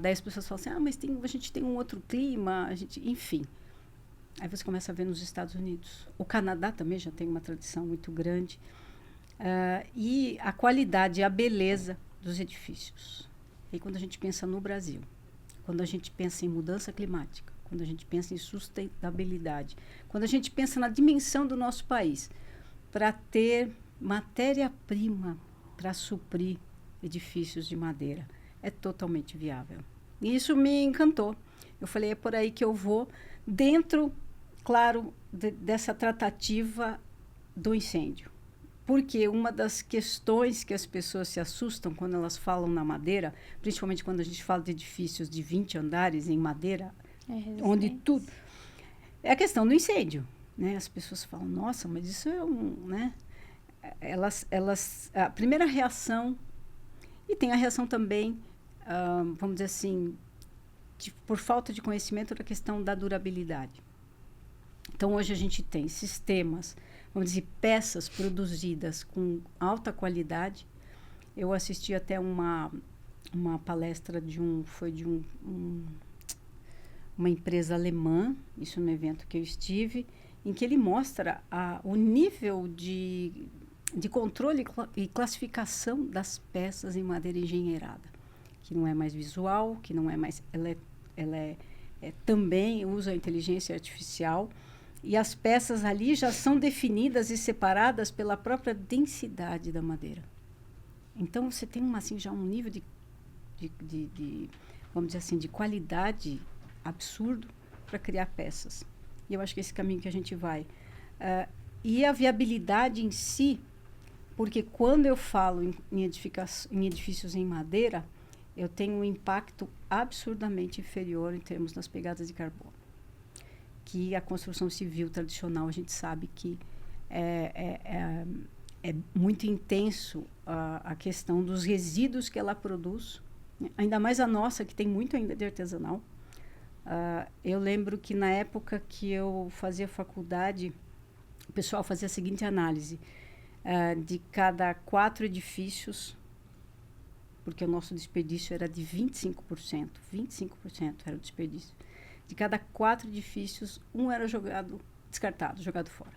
Daí as pessoas falam assim, mas a gente tem um outro clima, enfim. Aí você começa a ver nos Estados Unidos. O Canadá também já tem uma tradição muito grande. E a qualidade e a beleza dos edifícios. E quando a gente pensa no Brasil, quando a gente pensa em mudança climática, quando a gente pensa em sustentabilidade, quando a gente pensa na dimensão do nosso país, para ter matéria-prima para suprir edifícios de madeira, é totalmente viável. E isso me encantou. Eu falei, é por aí que eu vou, dentro, claro, dessa tratativa do incêndio. Porque uma das questões que as pessoas se assustam quando elas falam na madeira, principalmente quando a gente fala de edifícios de 20 andares em madeira, onde tudo... É a questão do incêndio, né? As pessoas falam, nossa, mas isso é né? A primeira reação, e tem a reação também, vamos dizer assim, por falta de conhecimento da questão da durabilidade. Então, hoje a gente tem sistemas, vamos dizer, peças produzidas com alta qualidade. Eu assisti até uma palestra de uma empresa alemã, isso no evento que eu estive, em que ele mostra o nível de controle e classificação das peças em madeira engenheirada, que não é mais visual, que não é mais... Ela também usa a inteligência artificial, e as peças ali já são definidas e separadas pela própria densidade da madeira. Então, você tem assim, já um nível de vamos dizer assim, de qualidade absurdo para criar peças. E eu acho que é esse caminho que a gente vai. E a viabilidade em si, porque quando eu falo em edifícios em madeira, eu tenho um impacto absurdamente inferior em termos das pegadas de carbono. Que a construção civil tradicional, a gente sabe que é muito intenso a questão dos resíduos que ela produz, ainda mais a nossa, que tem muito ainda de artesanal. Eu lembro que na época que eu fazia faculdade, o pessoal fazia a seguinte análise: de cada 4 edifícios, porque o nosso desperdício era de 25%, 25% era o desperdício. De cada 4 edifícios, um era descartado, jogado fora.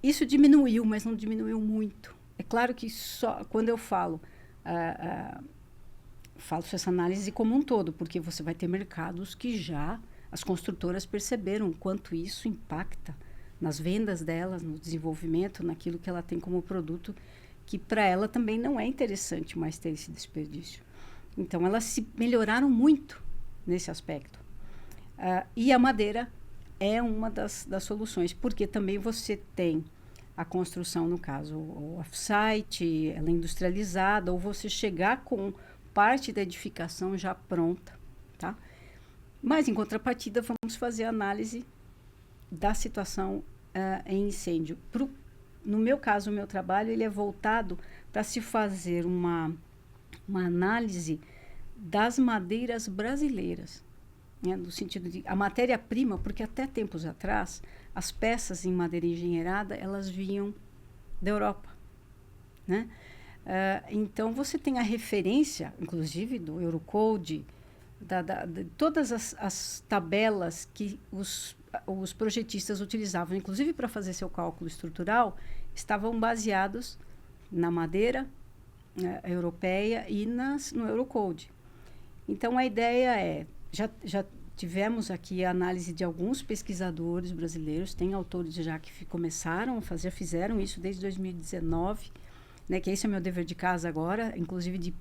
Isso diminuiu, mas não diminuiu muito. É claro que só quando eu faço essa análise como um todo, porque você vai ter mercados que já as construtoras perceberam quanto isso impacta nas vendas delas, no desenvolvimento, naquilo que ela tem como produto, que para ela também não é interessante mais ter esse desperdício. Então, elas se melhoraram muito nesse aspecto. E a madeira é uma das soluções, porque também você tem a construção, no caso, o off-site, ela é industrializada, ou você chegar com parte da edificação já pronta, tá? Mas, em contrapartida, vamos fazer a análise da situação em incêndio. No meu caso, o meu trabalho ele é voltado para se fazer uma análise das madeiras brasileiras, né, no sentido de a matéria-prima, porque até tempos atrás as peças em madeira engenheirada elas vinham da Europa, né? Então você tem a referência, inclusive do Eurocode, de todas as tabelas que os projetistas utilizavam, inclusive para fazer seu cálculo estrutural, estavam baseados na madeira europeia e no Eurocode. Então, a ideia já tivemos aqui a análise de alguns pesquisadores brasileiros, tem autores já que fizeram isso desde 2019, né, que esse é o meu dever de casa agora, inclusive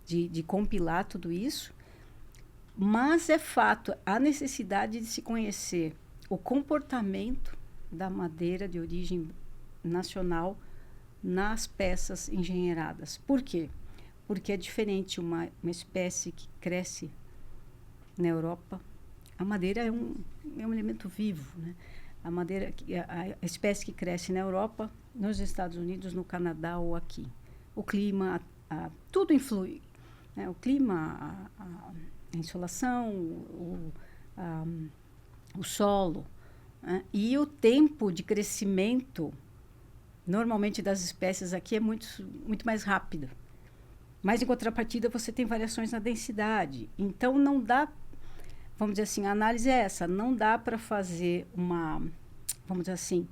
de compilar tudo isso. Mas é fato a necessidade de se conhecer o comportamento da madeira de origem nacional nas peças engenheiradas. Por quê? Porque é diferente uma espécie que cresce na Europa. A madeira é um elemento vivo, né? A madeira, a espécie que cresce na Europa, nos Estados Unidos, no Canadá ou aqui. O clima, tudo influi, né? O clima, a insolação, o solo, né? E o tempo de crescimento, normalmente das espécies aqui, é muito mais rápido. Mas, em contrapartida, você tem variações na densidade. Então, não dá, vamos dizer assim, a análise é essa, não dá para fazer vamos dizer assim,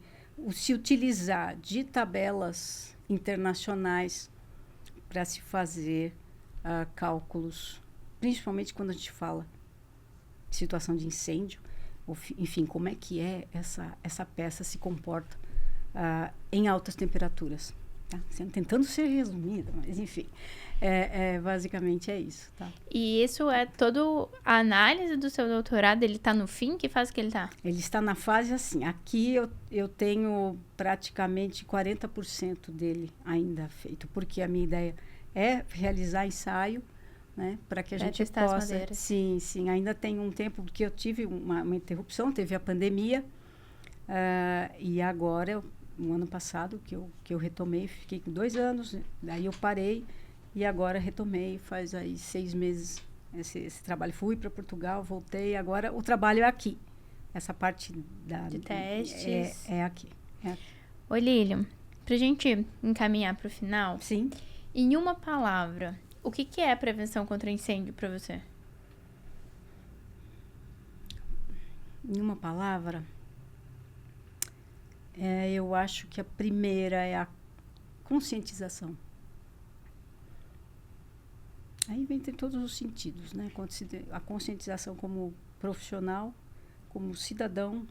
se utilizar de tabelas internacionais para se fazer cálculos, principalmente quando a gente fala de situação de incêndio, enfim, como é que essa peça se comporta em altas temperaturas. Tá? Tentando ser resumida, mas enfim, basicamente é isso. Tá? E isso é toda a análise do seu doutorado, ele está no fim? Que fase que ele está? Ele está na fase assim, aqui eu tenho praticamente 40% dele ainda feito, porque a minha ideia é realizar ensaio, né, para que a gente testar possa... as madeiras. Sim, ainda tem um tempo, porque eu tive uma interrupção, teve a pandemia, e agora, no ano passado, que eu retomei, fiquei com 2 anos, daí eu parei, e agora retomei, faz aí 6 meses esse trabalho. Fui para Portugal, voltei, agora o trabalho é aqui. Essa parte de testes. É aqui. Oi, Lilian, para a gente encaminhar para o final, sim, em uma palavra, o que é prevenção contra incêndio para você? Em uma palavra, Eu acho que a primeira é a conscientização. Aí vem em todos os sentidos, né? A conscientização como profissional, como cidadão,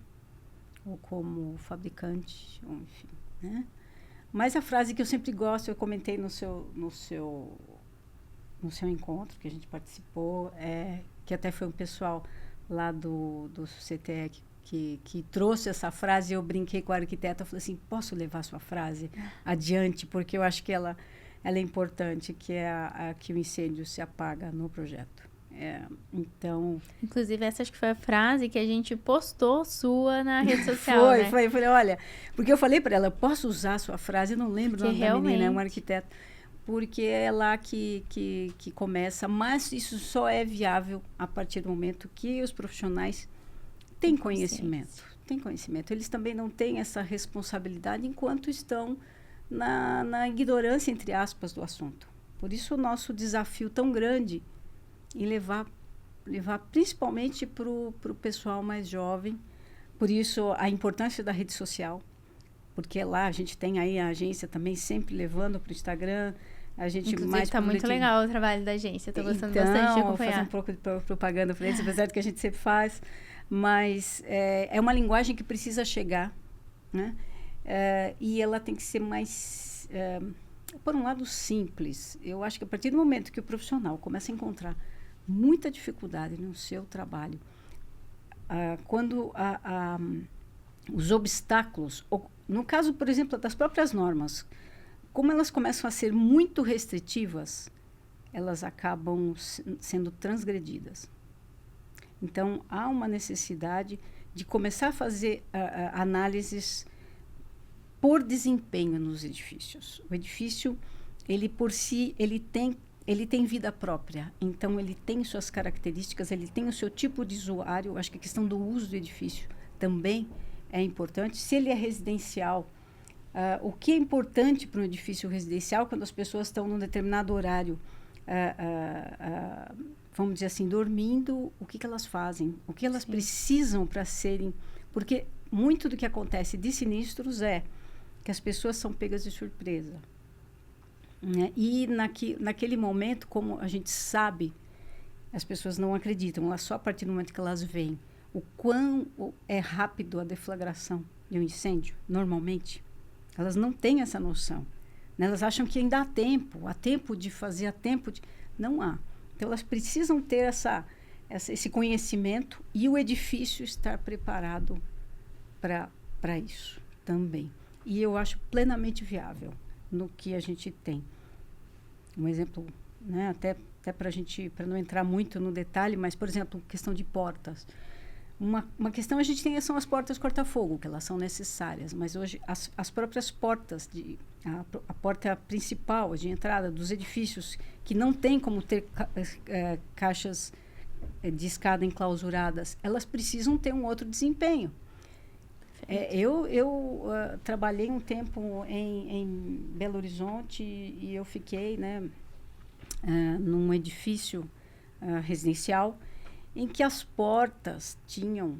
ou como fabricante, ou enfim, né? Mas a frase que eu sempre gosto, eu comentei no seu encontro, que a gente participou, que até foi um pessoal lá do CTE que trouxe essa frase, eu brinquei com a arquiteta, falei assim, posso levar sua frase adiante, porque eu acho que ela é importante, que é a que o incêndio se apaga no projeto. Então... Inclusive, essa acho que foi a frase que a gente postou sua na rede social, né? Foi. Falei, olha, porque eu falei para ela, eu posso usar a sua frase? Eu não lembro o nome da menina, é uma arquiteta. Porque é lá que começa, mas isso só é viável a partir do momento que os profissionais têm conhecimento. Têm conhecimento. Eles também não têm essa responsabilidade enquanto estão na ignorância, entre aspas, do assunto. Por isso o nosso desafio tão grande em levar principalmente para o pessoal mais jovem. Por isso a importância da rede social, porque lá a gente tem aí a agência também sempre levando para o Instagram. A gente inclusive está muito legal o trabalho da agência, estou gostando bastante de acompanhar. Fazer um pouco de propaganda para eles, apesar do que a gente sempre faz, mas é uma linguagem que precisa chegar, né? E ela tem que ser mais, por um lado, simples. Eu acho que a partir do momento que o profissional começa a encontrar muita dificuldade no seu trabalho, quando os obstáculos, no caso, por exemplo, das próprias normas, como elas começam a ser muito restritivas, elas acabam sendo transgredidas. Então, há uma necessidade de começar a fazer análises por desempenho nos edifícios. O edifício, ele por si, ele tem vida própria. Então, ele tem suas características, ele tem o seu tipo de usuário. Acho que a questão do uso do edifício também é importante. Se ele é residencial, o que é importante para um edifício residencial, quando as pessoas estão num determinado horário, vamos dizer assim, dormindo, o que elas fazem? O que elas precisam para serem... Porque muito do que acontece de sinistros é que as pessoas são pegas de surpresa. Né? E naquele momento, como a gente sabe, as pessoas não acreditam, elas só a partir do momento que elas veem o quão é rápido a deflagração de um incêndio, normalmente, elas não têm essa noção. Né? Elas acham que ainda há tempo de fazer, Não há. Então, elas precisam ter esse conhecimento e o edifício estar preparado para isso também. E eu acho plenamente viável no que a gente tem. Um exemplo, né, até para não entrar muito no detalhe, mas, por exemplo, questão de portas. Uma questão a gente tem são as portas corta-fogo, que elas são necessárias, mas hoje as próprias portas, a porta principal de entrada dos edifícios, que não tem como ter caixas de escada enclausuradas, elas precisam ter um outro desempenho. Eu trabalhei um tempo em Belo Horizonte e eu fiquei, né, num edifício residencial em que as portas tinham...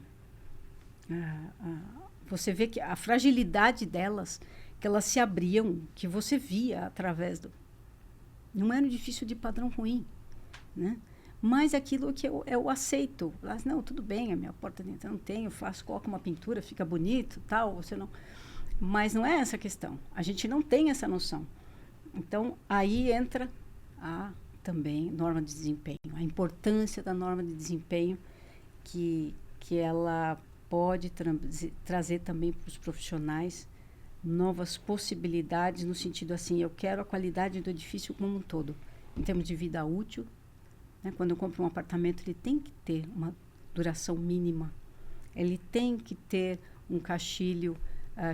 você vê que a fragilidade delas, que elas se abriam, que você via através do... Não era um edifício de padrão ruim, né? Mas aquilo que eu aceito. Não, tudo bem, a minha porta dentro eu não tenho, coloco uma pintura, fica bonito, tal, você não... Mas não é essa a questão. A gente não tem essa noção. Então, aí entra também norma de desempenho. A importância da norma de desempenho que ela pode trazer também para os profissionais novas possibilidades, no sentido assim, eu quero a qualidade do edifício como um todo, em termos de vida útil. Quando eu compro um apartamento, ele tem que ter uma duração mínima. Ele tem que ter um caixilho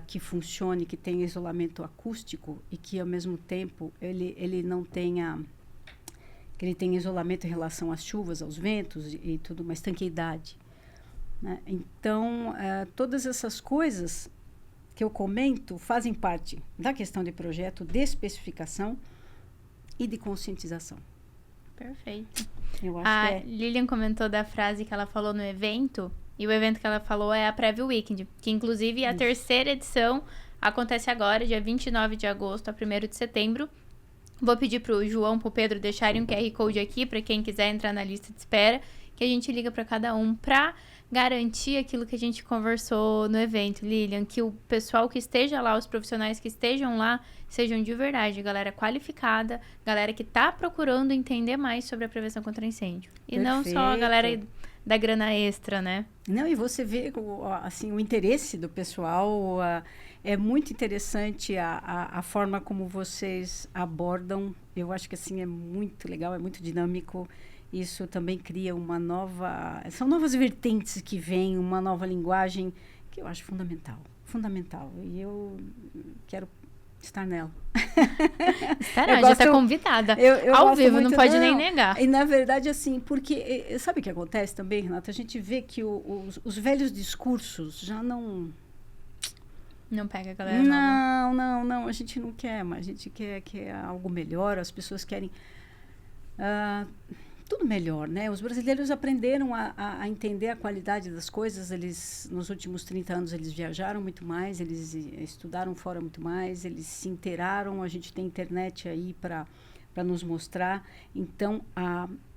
que funcione, que tenha isolamento acústico e que, ao mesmo tempo, ele não tenha... que ele tenha isolamento em relação às chuvas, aos ventos e tudo, uma estanqueidade. Né? Então, todas essas coisas que eu comento fazem parte da questão de projeto, de especificação e de conscientização. Perfeito. Eu acho Lilian comentou da frase que ela falou no evento, E o evento que ela falou é a Preview Weekend, que inclusive a terceira edição acontece agora, dia 29 de agosto a 1º de setembro. Vou pedir pro João, pro Pedro deixarem um QR Code aqui para quem quiser entrar na lista de espera, que a gente liga para cada um para garantir aquilo que a gente conversou no evento, Lilian, que o pessoal que esteja lá, os profissionais que estejam lá, sejam de verdade, galera qualificada, galera que tá procurando entender mais sobre a prevenção contra incêndio. E não só a galera da grana extra, né? Não, e você vê assim, o interesse do pessoal, é muito interessante a forma como vocês abordam. Eu acho que assim é muito legal, é muito dinâmico. Isso também cria uma nova... São novas vertentes que vêm, uma nova linguagem que eu acho fundamental. Fundamental. E eu quero estar nela. Estará, já está convidada. Eu ao vivo, não pode nem negar. E, na verdade, assim, porque... Sabe o que acontece também, Renata? A gente vê que os velhos discursos já não... Não pega a galera nova. Não. A gente não quer, mas a gente quer algo melhor. As pessoas querem... tudo melhor, né? Os brasileiros aprenderam a entender a qualidade das coisas. Eles, nos últimos 30 anos, eles viajaram muito mais, eles estudaram fora muito mais, eles se inteiraram. A gente tem internet aí para nos mostrar. Então,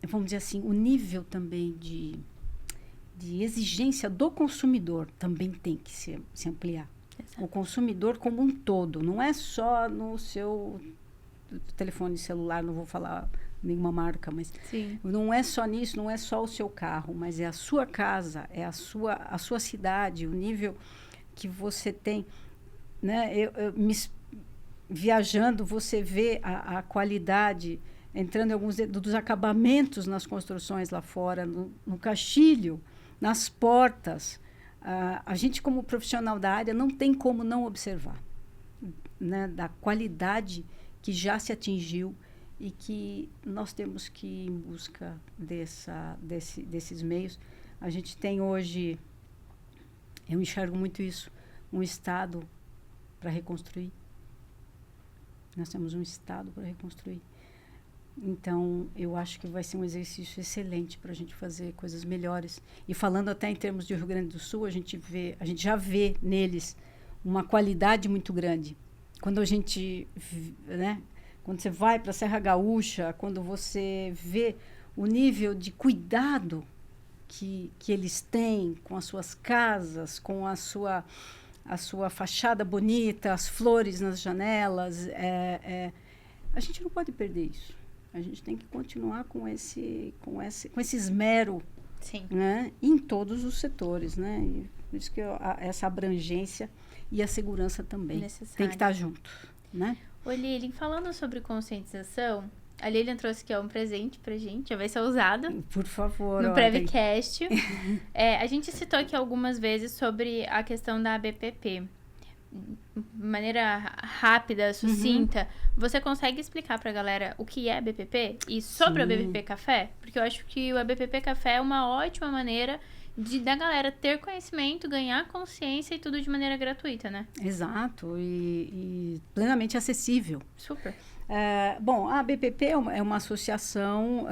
vamos dizer assim, o nível também de exigência do consumidor também tem que se ampliar. Exato. O consumidor como um todo, não é só no seu telefone celular, não vou falar nenhuma marca, mas sim, não é só nisso, não é só o seu carro, mas é a sua casa, é a sua cidade, o nível que você tem, né? Viajando, você vê a qualidade, entrando em alguns dos acabamentos nas construções lá fora, no caixilho, nas portas. A gente, como profissional da área, não tem como não observar, né, da qualidade que já se atingiu e que nós temos que ir em busca desses meios. A gente tem hoje, eu enxergo muito isso, um Estado para reconstruir. Nós temos um Estado para reconstruir. Então, eu acho que vai ser um exercício excelente para a gente fazer coisas melhores. E falando até em termos de Rio Grande do Sul, a gente já vê neles uma qualidade muito grande. Quando a gente, né, quando você vai para a Serra Gaúcha, quando você vê o nível de cuidado que eles têm com as suas casas, com a sua fachada bonita, as flores nas janelas, a gente não pode perder isso. A gente tem que continuar com esse esmero, né, em todos os setores, né? E por isso que essa abrangência e a segurança também tem que estar junto, né? Ô Lilian, falando sobre conscientização, a Lilian trouxe aqui um presente pra gente, já vai ser usado. Por favor. No Prevcast. A gente citou aqui algumas vezes sobre a questão da ABPP. De maneira rápida, sucinta, você consegue explicar pra galera o que é ABPP? E sobre o ABPP Café? Porque eu acho que o ABPP Café é uma ótima maneira da galera ter conhecimento, ganhar consciência e tudo de maneira gratuita, né? Exato, e plenamente acessível. Super. Bom, a ABPP é uma associação,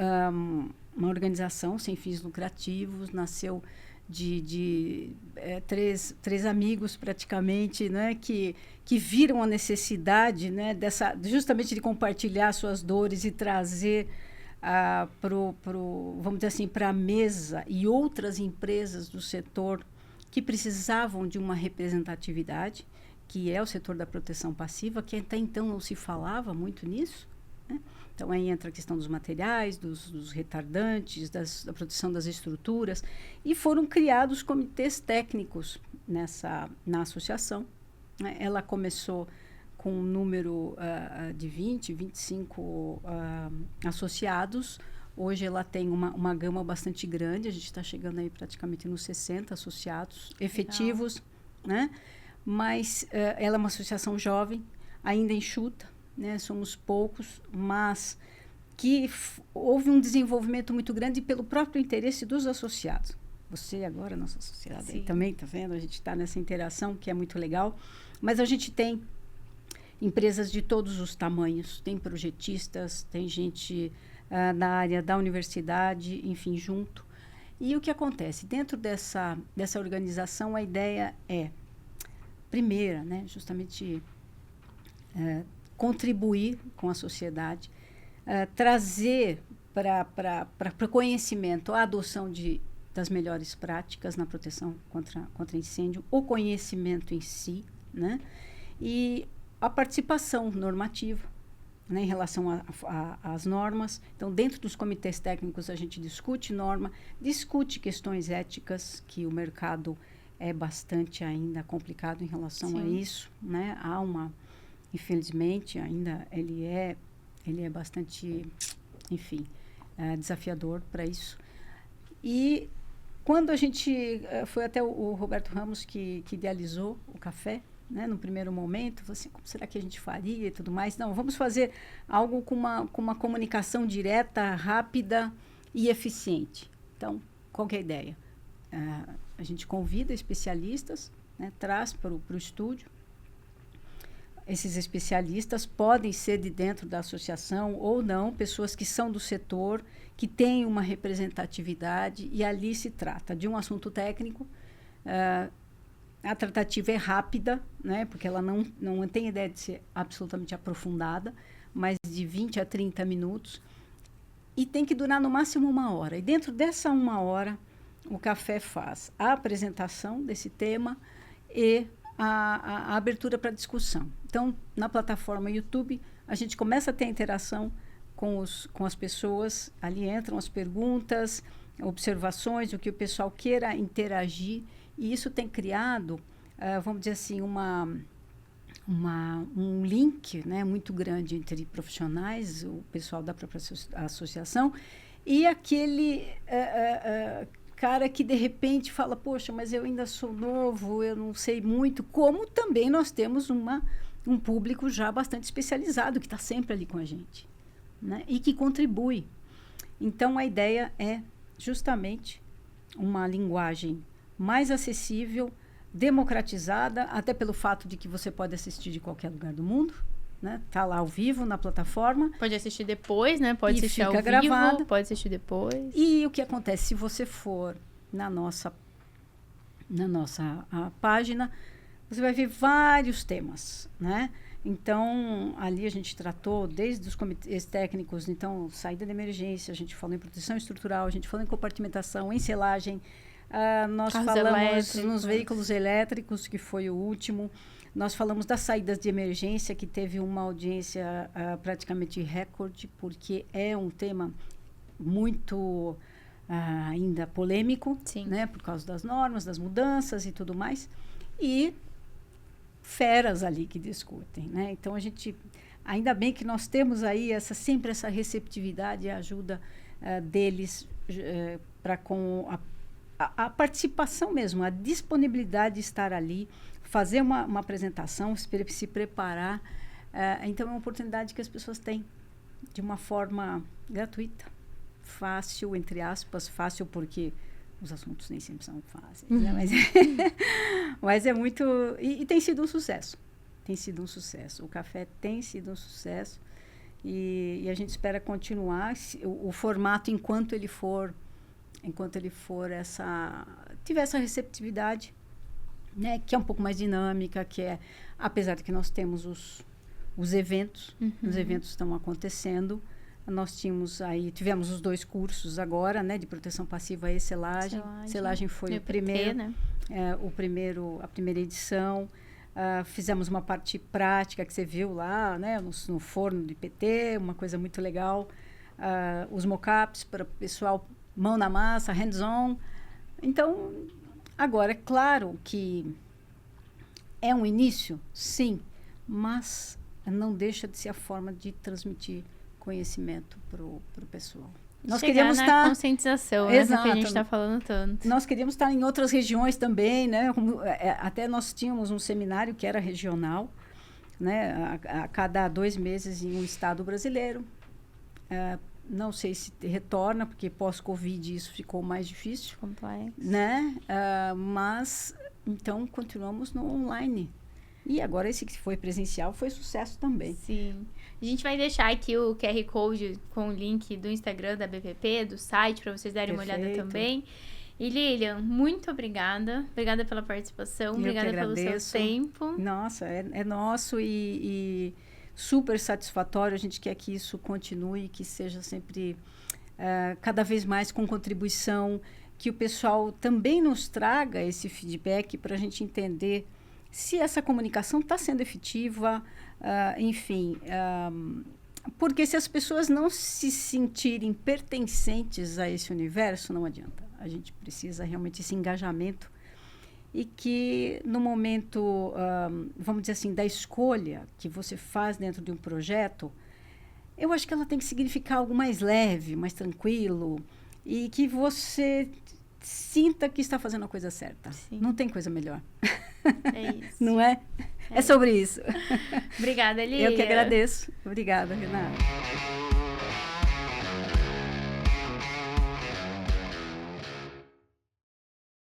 uma organização sem fins lucrativos, nasceu de três amigos praticamente, né, que viram a necessidade, né, justamente de compartilhar suas dores e trazer vamos dizer assim, para a mesa e outras empresas do setor que precisavam de uma representatividade, que é o setor da proteção passiva, que até então não se falava muito nisso, né? Então, aí entra a questão dos materiais, dos retardantes, da proteção das estruturas, e foram criados comitês técnicos na associação, né? Ela começou com um número de 25 associados. Hoje ela tem uma gama bastante grande, a gente está chegando aí praticamente nos 60 associados efetivos, né? Mas ela é uma associação jovem, ainda enxuta, né? Somos poucos, mas que houve um desenvolvimento muito grande pelo próprio interesse dos associados. Você agora, nossa associada, aí também está vendo, a gente está nessa interação que é muito legal, mas a gente tem empresas de todos os tamanhos, tem projetistas, tem gente na área da universidade, enfim, junto. E o que acontece? Dentro dessa organização, a ideia é, primeira, né, justamente contribuir com a sociedade, trazer para o conhecimento a adoção das melhores práticas na proteção contra incêndio, o conhecimento em si, né, e a participação normativa, né, em relação às normas. Então, dentro dos comitês técnicos, a gente discute norma, discute questões éticas, que o mercado é bastante ainda complicado em relação a isso, né? Há infelizmente, ainda ele é bastante, enfim, desafiador para isso. E quando a gente, foi até o Roberto Ramos que idealizou o café, né, no primeiro momento, falou assim, como será que a gente faria e tudo mais? Não, vamos fazer algo com uma comunicação direta, rápida e eficiente. Então, qual que é a ideia? A gente convida especialistas, né, traz para o estúdio. Esses especialistas podem ser de dentro da associação ou não, pessoas que são do setor, que têm uma representatividade, e ali se trata de um assunto técnico. A tratativa é rápida, né, porque ela não tem ideia de ser absolutamente aprofundada, mas de 20 a 30 minutos. E tem que durar no máximo 1 hora. E dentro dessa 1 hora, o café faz a apresentação desse tema e a abertura para discussão. Então, na plataforma YouTube, a gente começa a ter interação com as pessoas. Ali entram as perguntas, observações, o que o pessoal queira interagir. E isso tem criado, vamos dizer assim, um link, né, muito grande entre profissionais, o pessoal da própria associação, e aquele cara que, de repente, fala, poxa, mas eu ainda sou novo, eu não sei muito. Como também nós temos um público já bastante especializado, que está sempre ali com a gente, né, e que contribui. Então, a ideia é justamente uma linguagem mais acessível, democratizada, até pelo fato de que você pode assistir de qualquer lugar do mundo, né? Tá lá ao vivo na plataforma. Pode assistir depois, né? Pode assistir ao gravado. Vivo, pode assistir depois. E o que acontece? Se você for na nossa página, você vai ver vários temas, né? Então, ali a gente tratou desde os comitês técnicos, então, saída de emergência, a gente falou em proteção estrutural, a gente falou em compartimentação, em selagem. Nós falamos nos veículos elétricos, que foi o último. Nós falamos das saídas de emergência, que teve uma audiência praticamente recorde, porque é um tema muito ainda polêmico, né, por causa das normas, das mudanças e tudo mais. E feras ali que discutem, né? Então, ainda bem que nós temos aí sempre essa receptividade e a ajuda deles para com a participação mesmo, a disponibilidade de estar ali, fazer uma apresentação, se preparar. Então, é uma oportunidade que as pessoas têm de uma forma gratuita, fácil, entre aspas, fácil porque os assuntos nem sempre são fáceis, né? Mas é muito... E tem sido um sucesso. Tem sido um sucesso. O café tem sido um sucesso e a gente espera continuar o formato enquanto ele for tiver essa receptividade, né, que é um pouco mais dinâmica, apesar de que nós temos os eventos, os eventos estão acontecendo. Nós tivemos os 2 cursos agora, né, de proteção passiva e selagem. Selagem foi o primeiro, né? A primeira edição. Fizemos uma parte prática que você viu lá, né, no forno de PT, uma coisa muito legal. Os mock-ups para o pessoal, mão na massa, hands-on. Então, agora, é claro que é um início, sim, mas não deixa de ser a forma de transmitir conhecimento para o pessoal. Nós queríamos estar... conscientização, né, do que a gente está falando tanto. Nós queríamos estar em outras regiões também, né? Até nós tínhamos um seminário que era regional, né? A cada 2 meses em um estado brasileiro. Não sei se retorna, porque pós-Covid isso ficou mais difícil. Complexo. Né? Mas, então, continuamos no online. E agora esse que foi presencial foi sucesso também. Sim. A gente vai deixar aqui o QR Code com o link do Instagram da BPP, do site, para vocês darem uma olhada também. E Lilian, muito obrigada. Obrigada pela participação, obrigada pelo seu tempo. Nossa, é nosso e super satisfatório. A gente quer que isso continue, que seja sempre cada vez mais com contribuição, que o pessoal também nos traga esse feedback para a gente entender se essa comunicação está sendo efetiva, enfim, porque se as pessoas não se sentirem pertencentes a esse universo, não adianta. A gente precisa realmente desse engajamento e que no momento, vamos dizer assim, da escolha que você faz dentro de um projeto, eu acho que ela tem que significar algo mais leve, mais tranquilo e que você sinta que está fazendo a coisa certa. Sim. Não tem coisa melhor. É isso. Não é? É sobre isso. Obrigada, Lilian. Eu que agradeço. Obrigada, Renata.